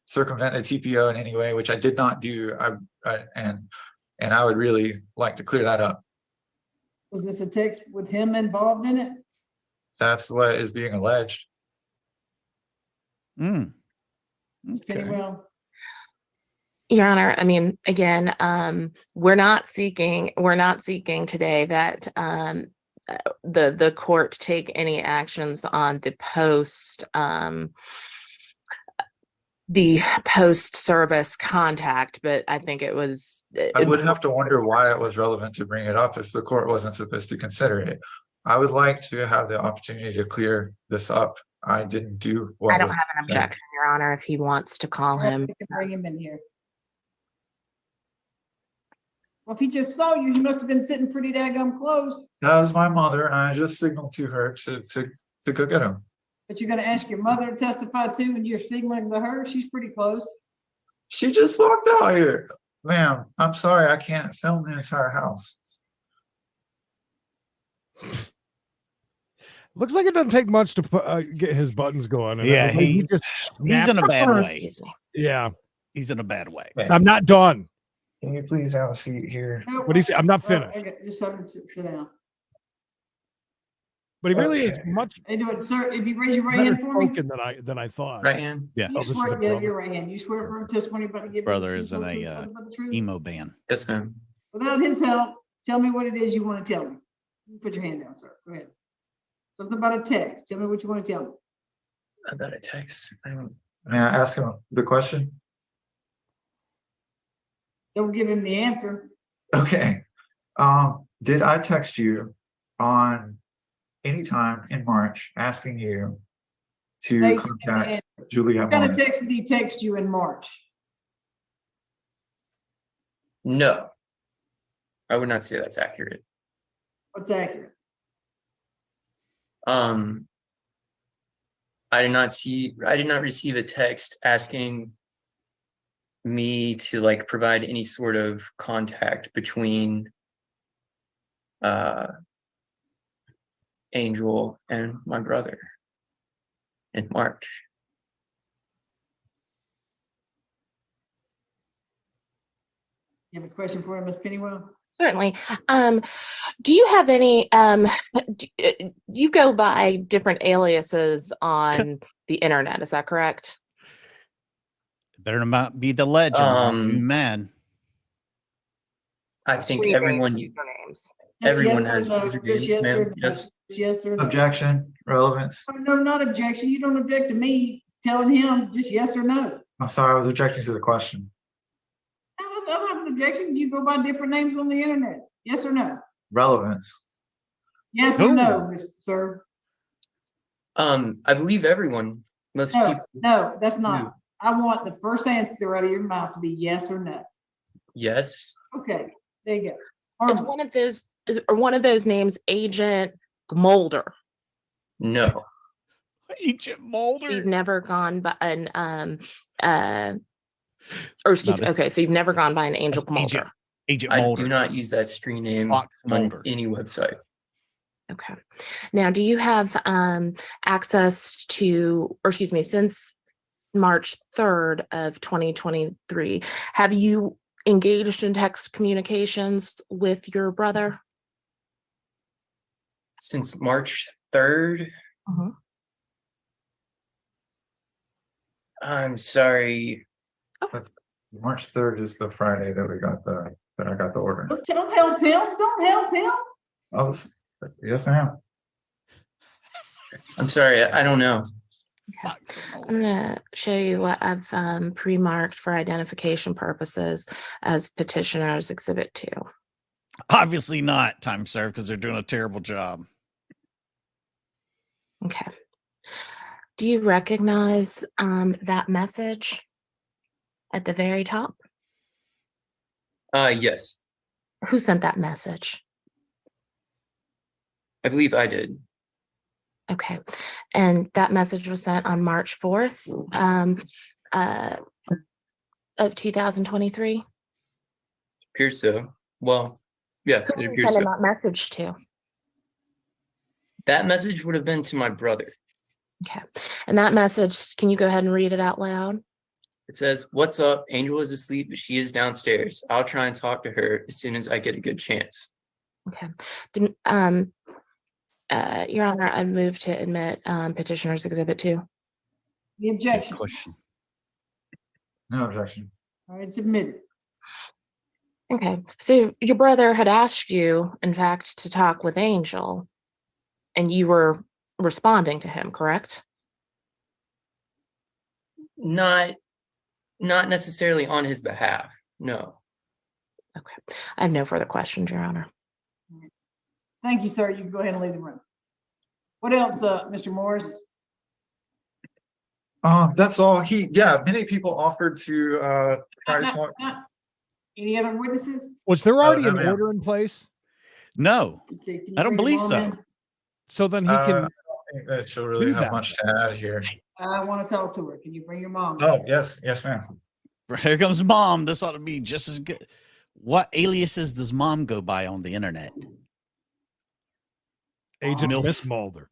Speaker 9: circumvent the TPO in any way, which I did not do. And I would really like to clear that up.
Speaker 4: Was this a text with him involved in it?
Speaker 9: That's what is being alleged.
Speaker 3: Okay.
Speaker 4: Well,
Speaker 8: Your Honor, I mean, again, we're not seeking today that the court take any actions on the post service contact, but I think it was.
Speaker 9: I would have to wonder why it was relevant to bring it up if the court wasn't supposed to consider it. I would like to have the opportunity to clear this up. I didn't do what
Speaker 8: I don't have an objection, Your Honor, if he wants to call him.
Speaker 4: we can bring him in here. Well, if he just saw you, he must have been sitting pretty daggum close.
Speaker 9: That was my mother, and I just signaled to her to go get him.
Speaker 4: But you're gonna ask your mother to testify too, and you're signaling to her? She's pretty close.
Speaker 9: She just walked out here. Ma'am, I'm sorry, I can't film the entire house.
Speaker 2: Looks like it doesn't take much to get his buttons going. And
Speaker 3: Yeah,
Speaker 2: he's
Speaker 3: in a bad way.
Speaker 8: Excuse me.
Speaker 2: Yeah,
Speaker 3: He's in a bad way.
Speaker 2: I'm not done.
Speaker 9: Can you please have a seat here?
Speaker 2: What do you say? I'm not finished.
Speaker 4: Okay, just have him sit down.
Speaker 2: But he really is
Speaker 9: Okay.
Speaker 2: much
Speaker 4: Hey, do it, sir. If you raise your right
Speaker 2: better
Speaker 4: hand for me.
Speaker 2: spoken than I thought.
Speaker 10: Right hand.
Speaker 3: Yeah.
Speaker 4: You
Speaker 2: Oh, this is
Speaker 4: swear,
Speaker 2: the
Speaker 4: yeah,
Speaker 2: brother.
Speaker 4: your right hand. You swear for testimony about to give.
Speaker 3: Brother is in a emo band.
Speaker 10: Yes, ma'am.
Speaker 4: Without his help, tell me what it is you want to tell me. Put your hand down, sir. Go ahead. Something about a text. Tell me what you want to tell me.
Speaker 10: About a text.
Speaker 9: May I ask him the question?
Speaker 4: Don't give him the answer.
Speaker 9: Okay. Did I text you on any time in March asking you to
Speaker 4: Thank you.
Speaker 9: contact Juliet
Speaker 4: What kind of
Speaker 9: Morris?
Speaker 4: text did he text you in March?
Speaker 10: No. I would not say that's accurate.
Speaker 4: What's accurate?
Speaker 10: I did not receive a text asking me to like provide any sort of contact between Angel and my brother in March.
Speaker 4: You have a question for him, Ms. Pennywell?
Speaker 8: Certainly. Do you have any, you go by different aliases on the internet, is that correct?
Speaker 3: Better not be the legend. I'm mad.
Speaker 10: I think
Speaker 8: Screen
Speaker 10: everyone
Speaker 8: names, usernames.
Speaker 10: Everyone
Speaker 4: yes or
Speaker 10: has
Speaker 4: no,
Speaker 10: usernames,
Speaker 4: just yes
Speaker 10: ma'am.
Speaker 4: or no,
Speaker 10: Yes.
Speaker 4: yes or no.
Speaker 9: Objection, relevance.
Speaker 4: No, not objection. You don't object to me telling him just yes or no.
Speaker 9: I'm sorry, I was objecting to the question.
Speaker 4: I don't have an objection. You go by different names on the internet. Yes or no?
Speaker 9: Relevance.
Speaker 4: Yes or no, Mr. Sir?
Speaker 10: I believe everyone, most
Speaker 4: No,
Speaker 10: people,
Speaker 4: no, that's
Speaker 10: do.
Speaker 4: not. I want the first answer out of your mouth to be yes or no.
Speaker 10: Yes.
Speaker 4: Okay, there you go.
Speaker 8: Is
Speaker 4: Harmon.
Speaker 8: one of those names Agent Mulder?
Speaker 10: No.
Speaker 3: Agent Mulder.
Speaker 8: You've never gone by an or excuse me.
Speaker 3: this-
Speaker 8: Okay, so you've never gone by an Angel
Speaker 3: That's
Speaker 8: Mulder.
Speaker 3: Agent
Speaker 10: I
Speaker 3: Mulder.
Speaker 10: do not use that screen name
Speaker 3: Fox
Speaker 10: on
Speaker 3: Mulder.
Speaker 10: any website.
Speaker 8: Okay. Now, do you have access to, or excuse me, since March 3rd of 2023, have you engaged in text communications with your brother?
Speaker 10: Since March 3rd,
Speaker 8: Mhm.
Speaker 10: I'm sorry.
Speaker 9: March 3rd is the Friday that I got the order.
Speaker 4: Don't help him. Don't help him.
Speaker 9: Yes, ma'am.
Speaker 10: I'm sorry. I don't know.
Speaker 8: I'm gonna show you what I've pre-marked for identification purposes as Petitioner's Exhibit 2.
Speaker 3: Obviously not time served because they're doing a terrible job.
Speaker 8: Okay. Do you recognize that message at the very top?
Speaker 10: Yes,
Speaker 8: Who sent that message?
Speaker 10: I believe I did.
Speaker 8: Okay. And that message was sent on March 4th of 2023?
Speaker 10: Appears so. Well, yeah,
Speaker 8: Who
Speaker 10: it
Speaker 8: were you
Speaker 10: appears
Speaker 8: sending
Speaker 10: so.
Speaker 8: that message to?
Speaker 10: That message would have been to my brother.
Speaker 8: Okay. And that message, can you go ahead and read it out loud?
Speaker 10: It says, "What's up? Angel is asleep, but she is downstairs. I'll try and talk to her as soon as I get a good chance."
Speaker 8: Okay. Your Honor, I move to admit Petitioner's Exhibit 2.
Speaker 4: The
Speaker 3: Good
Speaker 4: objection.
Speaker 3: question.
Speaker 9: No objection.
Speaker 4: All right, it's admitted.
Speaker 8: Okay. So your brother had asked you, in fact, to talk with Angel, and you were responding to him, correct?
Speaker 10: Not necessarily on his behalf. No.
Speaker 8: Okay. I have no further questions, Your Honor.
Speaker 4: Thank you, sir. You can go ahead and leave the room. What else, Mr. Morris?
Speaker 9: That's all. Many people offered to try to swap.
Speaker 4: Any other witnesses?
Speaker 2: Was there already
Speaker 9: no,
Speaker 2: an
Speaker 9: ma'am.
Speaker 2: order in place?
Speaker 3: No,
Speaker 4: Okay, can you
Speaker 3: I don't
Speaker 4: bring your
Speaker 3: believe
Speaker 4: mom
Speaker 3: so.
Speaker 4: in?
Speaker 2: So then he
Speaker 9: I
Speaker 2: can.
Speaker 9: don't think that she'll really
Speaker 2: do
Speaker 9: have
Speaker 2: that.
Speaker 9: much to add here.
Speaker 4: I want to talk to her. Can you bring your mom? in?
Speaker 9: Oh, yes, ma'am.
Speaker 3: Here comes mom. This ought to be just as good. What aliases does mom go by on the internet?
Speaker 2: Agent
Speaker 3: MILF.
Speaker 2: Miss Mulder.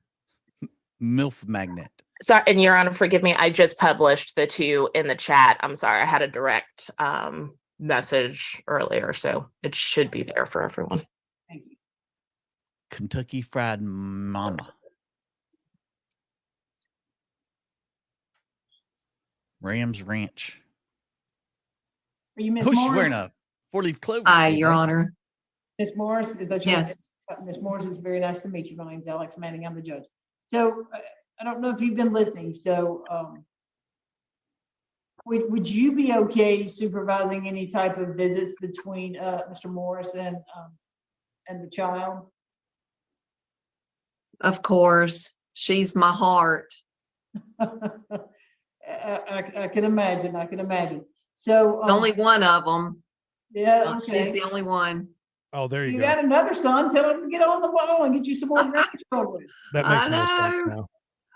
Speaker 3: MILF magnet.
Speaker 8: Sorry, and Your Honor, forgive me. I just published the 2 in the chat. I'm sorry. I had a direct message earlier, so it should be there for everyone.
Speaker 4: Thank you.
Speaker 3: Kentucky Fried Mama. Rams Ranch.
Speaker 4: Are you Miss
Speaker 3: Oh, she's
Speaker 4: Morris?
Speaker 3: wearing a 4-leaf clover.
Speaker 11: Aye,
Speaker 3: today,
Speaker 11: Your
Speaker 3: huh?
Speaker 11: Honor.
Speaker 4: Miss Morris, is that your?
Speaker 11: Yes.
Speaker 4: Miss Morris, it's very nice to meet you. My name's Alex Manning. I'm the judge. So I don't know if you've been listening. So would you be okay supervising any type of visits between Mr. Morris and the child?
Speaker 11: Of course. She's my heart.
Speaker 4: I can imagine. I can imagine. So
Speaker 11: Only one of them.
Speaker 4: yeah,
Speaker 11: So she's
Speaker 4: okay.
Speaker 11: the only one.
Speaker 2: Oh, there you
Speaker 4: You
Speaker 2: go.
Speaker 4: got another son. Tell him to get on the wall and get you some more grandchildren.
Speaker 2: That makes
Speaker 11: I
Speaker 2: more sense
Speaker 11: know.
Speaker 2: now.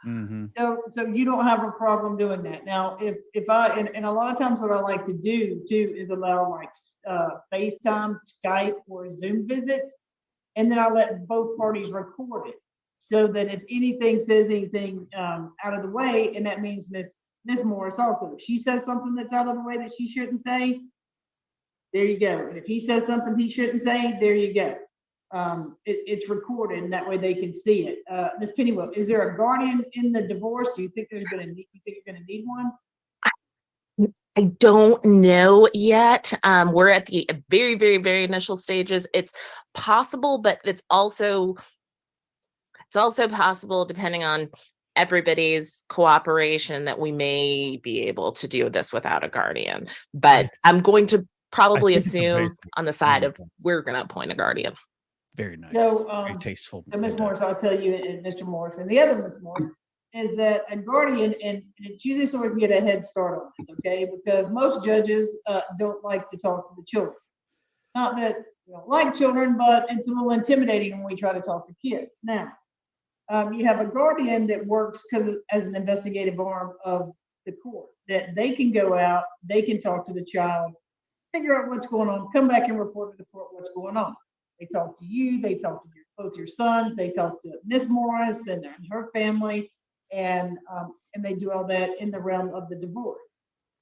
Speaker 3: Mm-hmm.
Speaker 4: So you don't have a problem doing that. Now, if I, and a lot of times what I like to do too is allow like FaceTime, Skype, or Zoom visits. And then I let both parties record it. So that if anything says anything out of the way, and that means Miss Morris also, if she says something that's out of the way that she shouldn't say, there you go. And if he says something he shouldn't say, there you go. It's recorded, and that way they can see it. Ms. Pennywell, is there a guardian in the divorce? Do you think you're gonna need one?
Speaker 8: I don't know yet. We're at the very, very, very initial stages. It's possible, but it's also possible, depending on everybody's cooperation, that we may be able to do this without a guardian. But I'm going to probably
Speaker 2: think it's
Speaker 8: assume
Speaker 2: amazing.
Speaker 8: on the side of we're going to appoint a guardian.
Speaker 3: Very nice.
Speaker 4: So,
Speaker 3: Very tasteful.
Speaker 4: So Ms. Morris, I'll tell you, and Mr. Morris, and the other Ms. Morris, is that a guardian, and it's usually so we can get a head start on this, okay? Because most judges don't like to talk to the children. Not that we don't like children, but it's a little intimidating when we try to talk to kids. Now, you have a guardian that works as an investigative arm of the court, that they can go out, they can talk to the child, figure out what's going on, come back and report to the court what's going on. They talk to you, they talk to both your sons, they talk to Miss Morris and her family, and they do all that in the realm of the divorce.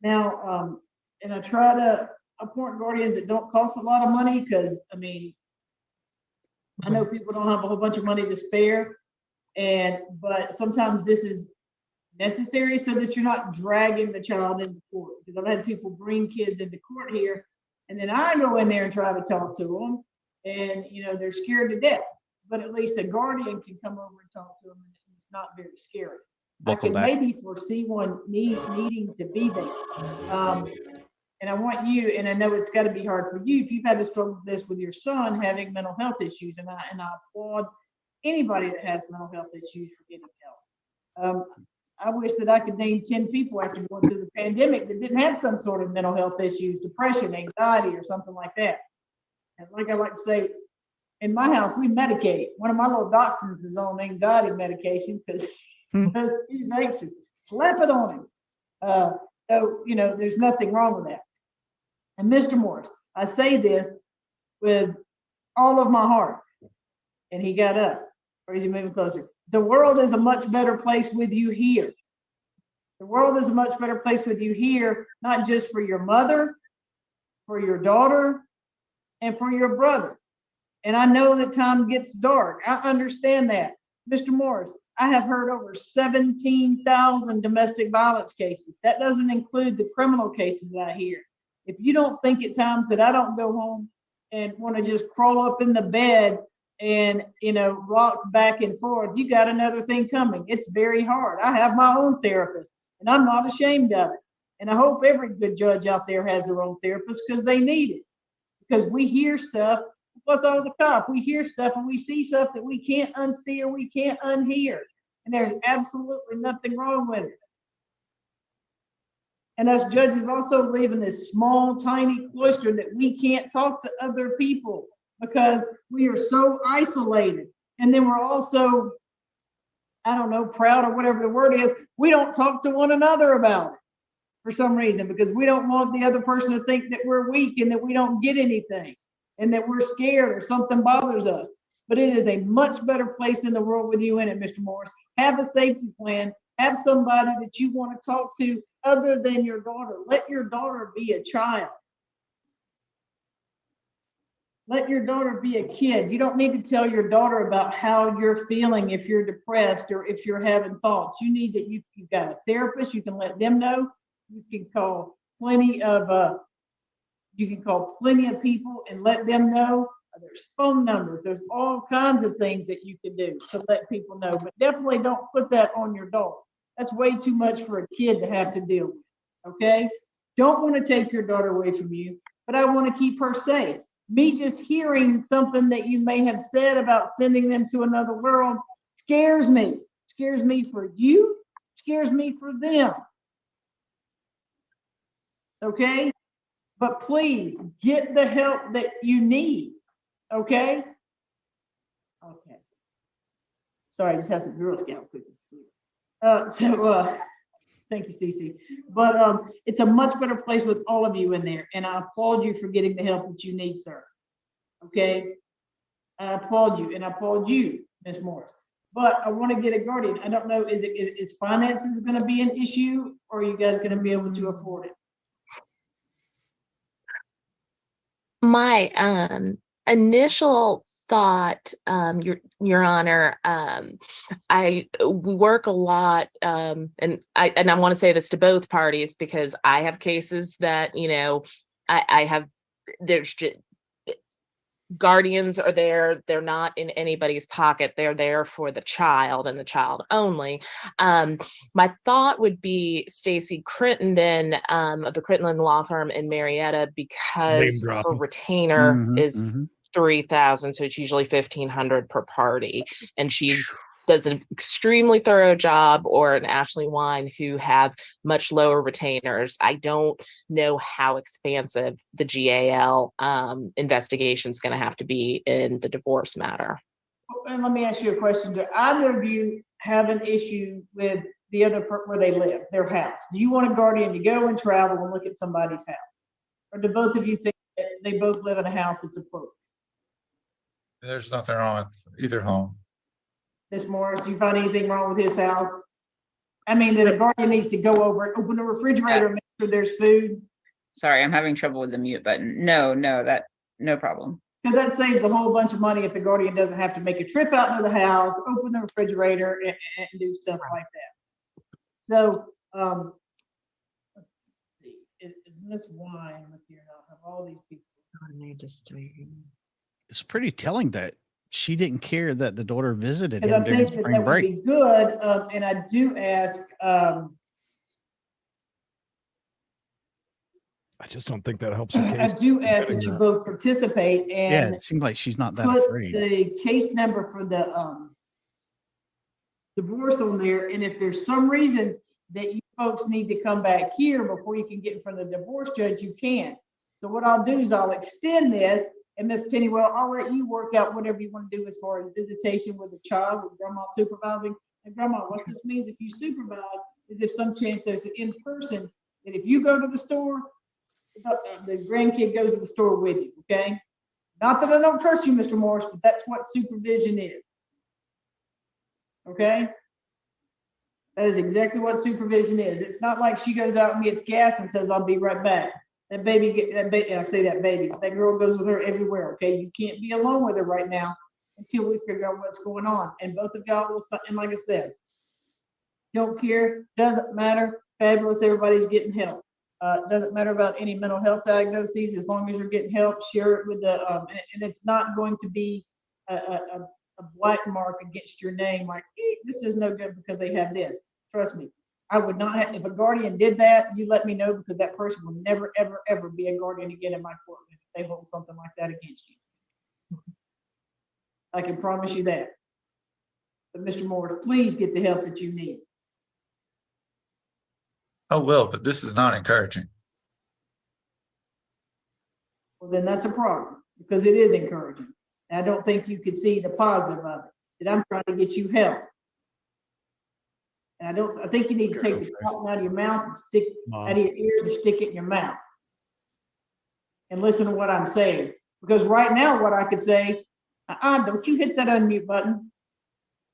Speaker 4: Now, and I try to appoint guardians that don't cost a lot of money, because I mean, I know people don't have a whole bunch of money to spare, but sometimes this is necessary so that you're not dragging the child into court. Because I've had people bring kids into court here, and then I go in there and try to talk to them, and they're scared to death. But at least a guardian can come over and talk to them, and it's not very scary.
Speaker 3: Welcome
Speaker 4: I can
Speaker 3: back.
Speaker 4: maybe foresee one needing to be there. And I want you, and I know it's got to be hard for you if you've had to struggle with this with your son having mental health issues, and I applaud anybody that has mental health issues for getting help. I wish that I could name 10 people after going through the pandemic that didn't have some sort of mental health issues, depression, anxiety, or something like that. And like I like to say, in my house, we medicate. One of my little dachshunds is on anxiety medication because he's anxious. Slap it on him. So, there's nothing wrong with that. And Mr. Morris, I say this with all of my heart. And he got up, or is he moving closer? The world is a much better place with you here. The world is a much better place with you here, not just for your mother, for your daughter, and for your brother. And I know that time gets dark. I understand that. Mr. Morris, I have heard over 17,000 domestic violence cases. That doesn't include the criminal cases that I hear. If you don't think at times that I don't go home and want to just crawl up in the bed and, rock back and forth, you got another thing coming. It's very hard. I have my own therapist, and I'm not ashamed of it. And I hope every good judge out there has their own therapist, because they need it. Because we hear stuff, plus I was a cop, we hear stuff and we see stuff that we can't unsee or we can't unhear. And there's absolutely nothing wrong with it. And us judges also live in this small, tiny cloister that we can't talk to other people because we are so isolated. And then we're also, I don't know, proud or whatever the word is. We don't talk to one another about it for some reason, because we don't want the other person to think that we're weak and that we don't get anything and that we're scared or something bothers us. But it is a much better place in the world with you in it, Mr. Morris. Have a safety plan. Have somebody that you want to talk to other than your daughter. Let your daughter be a child. Let your daughter be a kid. You don't need to tell your daughter about how you're feeling if you're depressed or if you're having thoughts. You need that. You've got a therapist. You can let them know. You can call plenty of people and let them know. There's phone numbers. There's all kinds of things that you can do to let people know. But definitely don't put that on your daughter. That's way too much for a kid to have to deal with. Okay? Don't want to take your daughter away from you, but I want to keep her safe. Me just hearing something that you may have said about sending them to another world scares me. Scares me for you. Scares me for them. Okay? But please get the help that you need. Okay? Okay. Sorry, I just had some Girl Scout cookies. Thank you, Cece. But it's a much better place with all of you in there, and I applaud you for getting the help that you need, sir. Okay? I applaud you, and I applaud you, Ms. Morris. But I want to get a guardian. I don't know, is finances going to be an issue, or are you guys going to be able to afford it?
Speaker 8: My initial thought, Your Honor, we work a lot, and I want to say this to both parties because I have cases that, I have, there's just, guardians are there. They're not in anybody's pocket. They're there for the child and the child only. My thought would be Stacy Crittenden of the Crittenden Law Firm in Marietta, because her retainer is 3,000, so it's usually 1,500 per party, and she's does an extremely thorough job, or an Ashley Wine who have much lower retainers. I don't know how expansive the GAL investigation is going to have to be in the divorce matter.
Speaker 4: And let me ask you a question. Do either of you have an issue with the other where they live, their house? Do you want a guardian to go and travel and look at somebody's house? Or do both of you think that they both live in a house that's appropriate?
Speaker 9: There's nothing wrong with either home.
Speaker 4: Ms. Morris, do you find anything wrong with his house? I mean, that a guardian needs to go over and open the refrigerator and make sure there's food?
Speaker 7: Sorry, I'm having trouble with the mute button. No problem.
Speaker 4: Because that saves a whole bunch of money if the guardian doesn't have to make a trip out into the house, open the refrigerator, and do stuff like that. So, let's see, is Miss Wine with you now? Have all these people?
Speaker 3: It's pretty telling that she didn't care that the daughter visited
Speaker 4: Because
Speaker 3: him
Speaker 4: I
Speaker 3: during
Speaker 4: think that
Speaker 3: spring
Speaker 4: would be
Speaker 3: break.
Speaker 4: good, and I do ask,
Speaker 2: I just don't think that helps her
Speaker 4: I
Speaker 2: case.
Speaker 4: do ask that you both participate
Speaker 3: Yeah,
Speaker 4: and
Speaker 3: it seems like she's not that
Speaker 4: put
Speaker 3: afraid.
Speaker 4: the case number for the divorce on there, and if there's some reason that you folks need to come back here before you can get in front of the divorce judge, you can. So what I'll do is I'll extend this, and Ms. Pennywell, I'll let you work out whatever you want to do as far as visitation with the child, with grandma supervising. And grandma, what this means if you supervise is if some chance there's an in-person, that if you go to the store, the grandkid goes to the store with you, okay? Not that I don't trust you, Mr. Morris, but that's what supervision is. Okay? That is exactly what supervision is. It's not like she goes out and gets gas and says, I'll be right back. That baby, I say that baby, that girl goes with her everywhere, okay? You can't be alone with her right now until we figure out what's going on. And both of y'all will, and like I said, don't care, doesn't matter, fabulous, everybody's getting help. Doesn't matter about any mental health diagnoses, as long as you're getting help, share it with the, and it's not going to be a black mark against your name, like, this is no good because they have this. Trust me, I would not have, if a guardian did that, you let me know, because that person will never, ever, ever be a guardian again in my court if they hold something like that against you. I can promise you that. But Mr. Morris, please get the help that you need.
Speaker 9: I will, but this is not encouraging.
Speaker 4: Well, then that's a problem, because it is encouraging. And I don't think you could see the positive of it, that I'm trying to get you help. And I think you need to take the cotton out of your mouth and stick out of your ears and stick it in your mouth. And listen to what I'm saying. Because right now, what I could say, don't you hit that unmute button.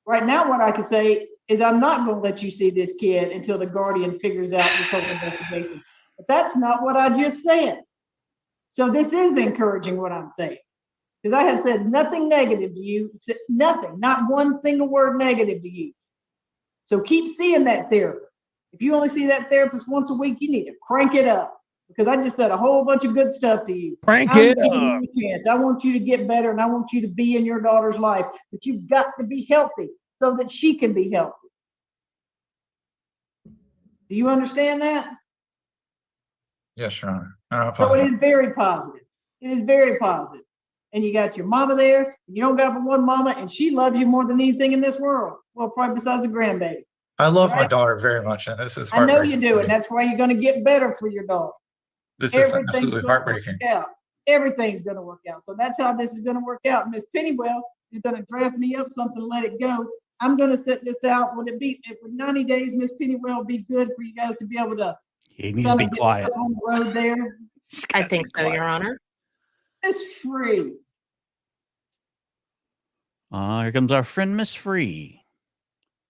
Speaker 4: Right now, what I could say is I'm not going to let you see this kid until the guardian figures out this whole investigation. But that's not what I just said. So this is encouraging what I'm saying. Because I have said nothing negative to you, nothing, not one single word negative to you. So keep seeing that therapist. If you only see that therapist once a week, you need to crank it up, because I just said a whole bunch of good stuff to you.
Speaker 2: Crank it up.
Speaker 4: You a chance. I want you to get better, and I want you to be in your daughter's life, but you've got to be healthy so that she can be healthy. Do you understand that?
Speaker 9: Yes, Your Honor.
Speaker 4: So it is very positive. It is very positive. And you got your mama there. You don't got but one mama, and she loves you more than anything in this world. Well, probably besides the grandbaby.
Speaker 9: I love my daughter very much, and this is
Speaker 4: I know
Speaker 9: heartbreaking.
Speaker 4: you do, and that's why you're going to get better for your daughter.
Speaker 9: This is absolutely
Speaker 4: gonna
Speaker 9: heartbreaking.
Speaker 4: work out. Everything's going to work out. So that's how this is going to work out. Miss Pennywell is going to draft me up something to let it go. I'm going to set this out. Would it be for 90 days? Miss Pennywell would be good for you guys to be able to.
Speaker 3: He needs to be quiet
Speaker 4: on the road there.
Speaker 8: I think so, Your Honor.
Speaker 4: It's free.
Speaker 3: Here comes our friend Miss Free.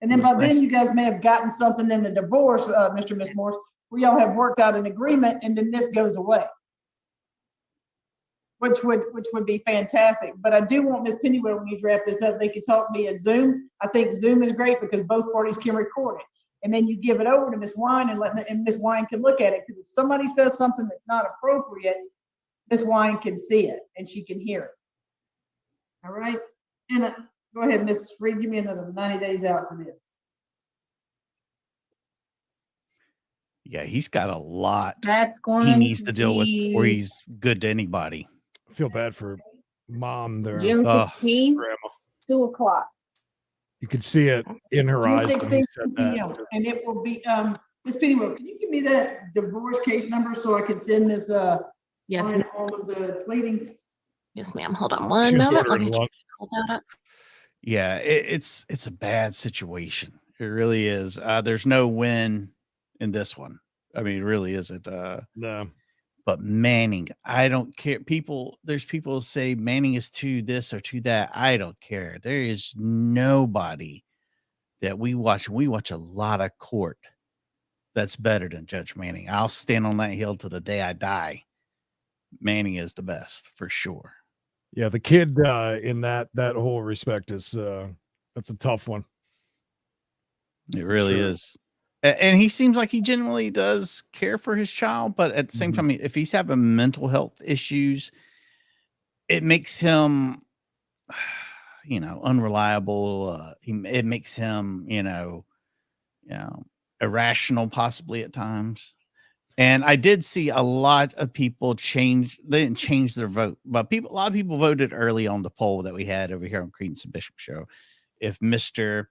Speaker 4: And then by then you guys may have gotten something in the divorce, Mr. and Miss Morris, where y'all have worked out an agreement, and then this goes away. which would be fantastic. But I do want Ms. Pennywell, when you wrap this up, they could talk to me at Zoom. I think Zoom is great because both parties can record it. And then you give it over to Ms. Wine and Ms. Wine can look at it. Because if somebody says something that's not appropriate, Ms. Wine can see it and she can hear it. All right. And go ahead, Mrs. Reed, give me another 90 days out for this.
Speaker 3: Yeah, he's got a lot
Speaker 7: That's going
Speaker 3: he needs to deal with
Speaker 7: be
Speaker 3: before he's good to anybody.
Speaker 2: I feel bad for mom there.
Speaker 7: June 16th,
Speaker 2: Grandma.
Speaker 7: 2 o'clock.
Speaker 2: You could see it in her
Speaker 4: June
Speaker 2: eyes when he
Speaker 4: 16th,
Speaker 2: said
Speaker 4: 2 p.m.
Speaker 2: that.
Speaker 4: And it will be, Ms. Pennywell, can you give me that divorce case number so I can send this,
Speaker 8: Yes,
Speaker 4: on all of the pleadings?
Speaker 8: yes, ma'am. Hold on one
Speaker 2: She's
Speaker 8: moment. Let
Speaker 2: ordering
Speaker 8: me
Speaker 2: lunch.
Speaker 8: pull that up.
Speaker 3: Yeah, it's a bad situation. It really is. There's no win in this one. I mean, it really isn't.
Speaker 2: No.
Speaker 3: But Manning, I don't care. There's people who say Manning is to this or to that. I don't care. There is nobody that we watch, and we watch a lot of court, that's better than Judge Manning. I'll stand on that hill to the day I die. Manning is the best for sure.
Speaker 2: Yeah, the kid in that whole respect is that's a tough one.
Speaker 3: It really is. And he seems like he genuinely does care for his child, but at the same time, if he's having mental health issues, it makes him, unreliable. It makes him, irrational possibly at times. And I did see a lot of people change. They didn't change their vote, but a lot of people voted early on the poll that we had over here on Credence and Bishop Show if Mr.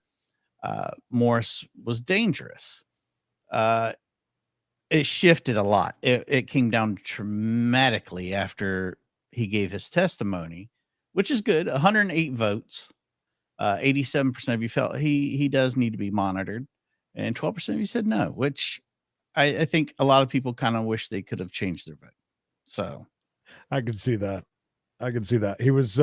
Speaker 3: Morris was dangerous. It shifted a lot. It came down dramatically after he gave his testimony, which is good. 108 votes. 87% of you felt he does need to be monitored, and 12% of you said no, which I think a lot of people kind of wish they could have changed their vote. So
Speaker 2: I could see that. He was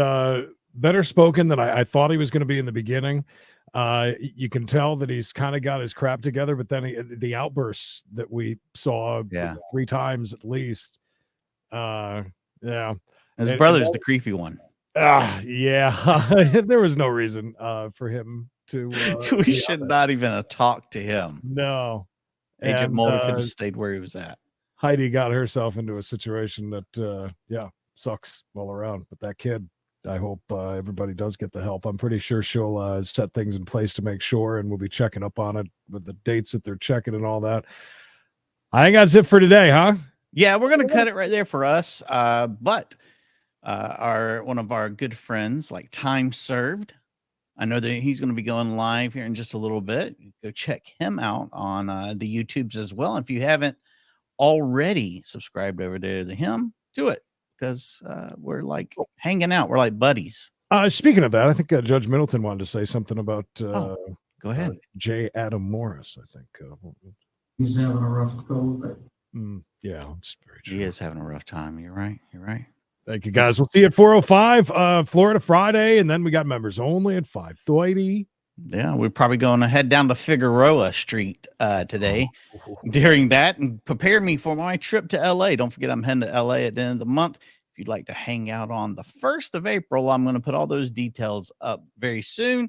Speaker 2: better spoken than I thought he was going to be in the beginning. You can tell that he's kind of got his crap together, but then the outbursts that we saw 3 times at least. Yeah.
Speaker 3: His brother's the creepy one.
Speaker 2: Yeah. There was no reason for him to.
Speaker 3: We should not even talk to him.
Speaker 2: No.
Speaker 3: Agent Mulder could have stayed where he was at.
Speaker 2: Heidi got herself into a situation that, sucks all around. But that kid, I hope everybody does get the help. I'm pretty sure she'll set things in place to make sure, and we'll be checking up on it with the dates that they're checking and all that. I think that's it for today, huh?
Speaker 3: Yeah, we're going to cut it right there for us. But one of our good friends, like Time Served, I know that he's going to be going live here in just a little bit. Go check him out on the YouTubes as well. If you haven't already subscribed over there to him, do it, because we're like hanging out. We're like buddies.
Speaker 2: Speaking of that, I think Judge Middleton wanted to say something about
Speaker 3: go ahead.
Speaker 2: J. Adam Morris, I think.
Speaker 1: He's having a rough go.
Speaker 2: Yeah, it's very true.
Speaker 3: He is having a rough time. You're right.
Speaker 2: Thank you, guys. We'll see you at 4:05 Florida Friday, and then we got members only at 5:30.
Speaker 3: Yeah, we're probably going to head down to Figueroa Street today during that and prepare me for my trip to LA. Don't forget, I'm heading to LA at the end of the month. If you'd like to hang out on the 1st of April, I'm going to put all those details up very soon.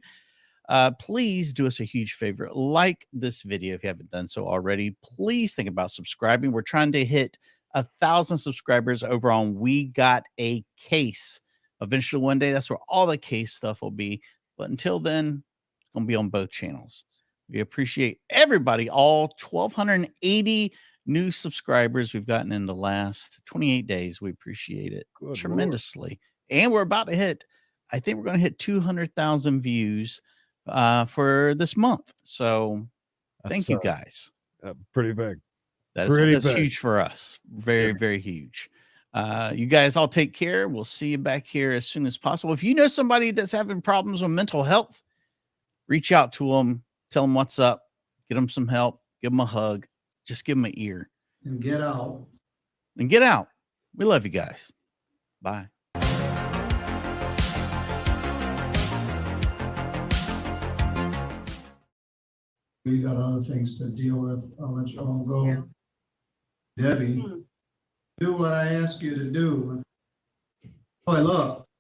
Speaker 3: Please do us a huge favor. Like this video if you haven't done so already. Please think about subscribing. We're trying to hit 1,000 subscribers over on We Got a Case. Eventually, one day, that's where all the case stuff will be. But until then, it's going to be on both channels. We appreciate everybody, all 1,280 new subscribers we've gotten in the last 28 days. We appreciate it tremendously. Lord. And we're about to hit, I think we're going to hit 200,000 views for this month. So thank you guys.
Speaker 2: Pretty big.
Speaker 3: That's huge for us. Very, very huge. You guys all take care. We'll see you back here as soon as possible. If you know somebody that's having problems with mental health, reach out to them, tell them what's up, get them some help, give them a hug, just give them an ear.
Speaker 1: And get out.
Speaker 3: We love you guys. Bye.
Speaker 1: We got other things to deal with. I'll let you all go. Yeah. Debbie, do what I ask you to do. I look.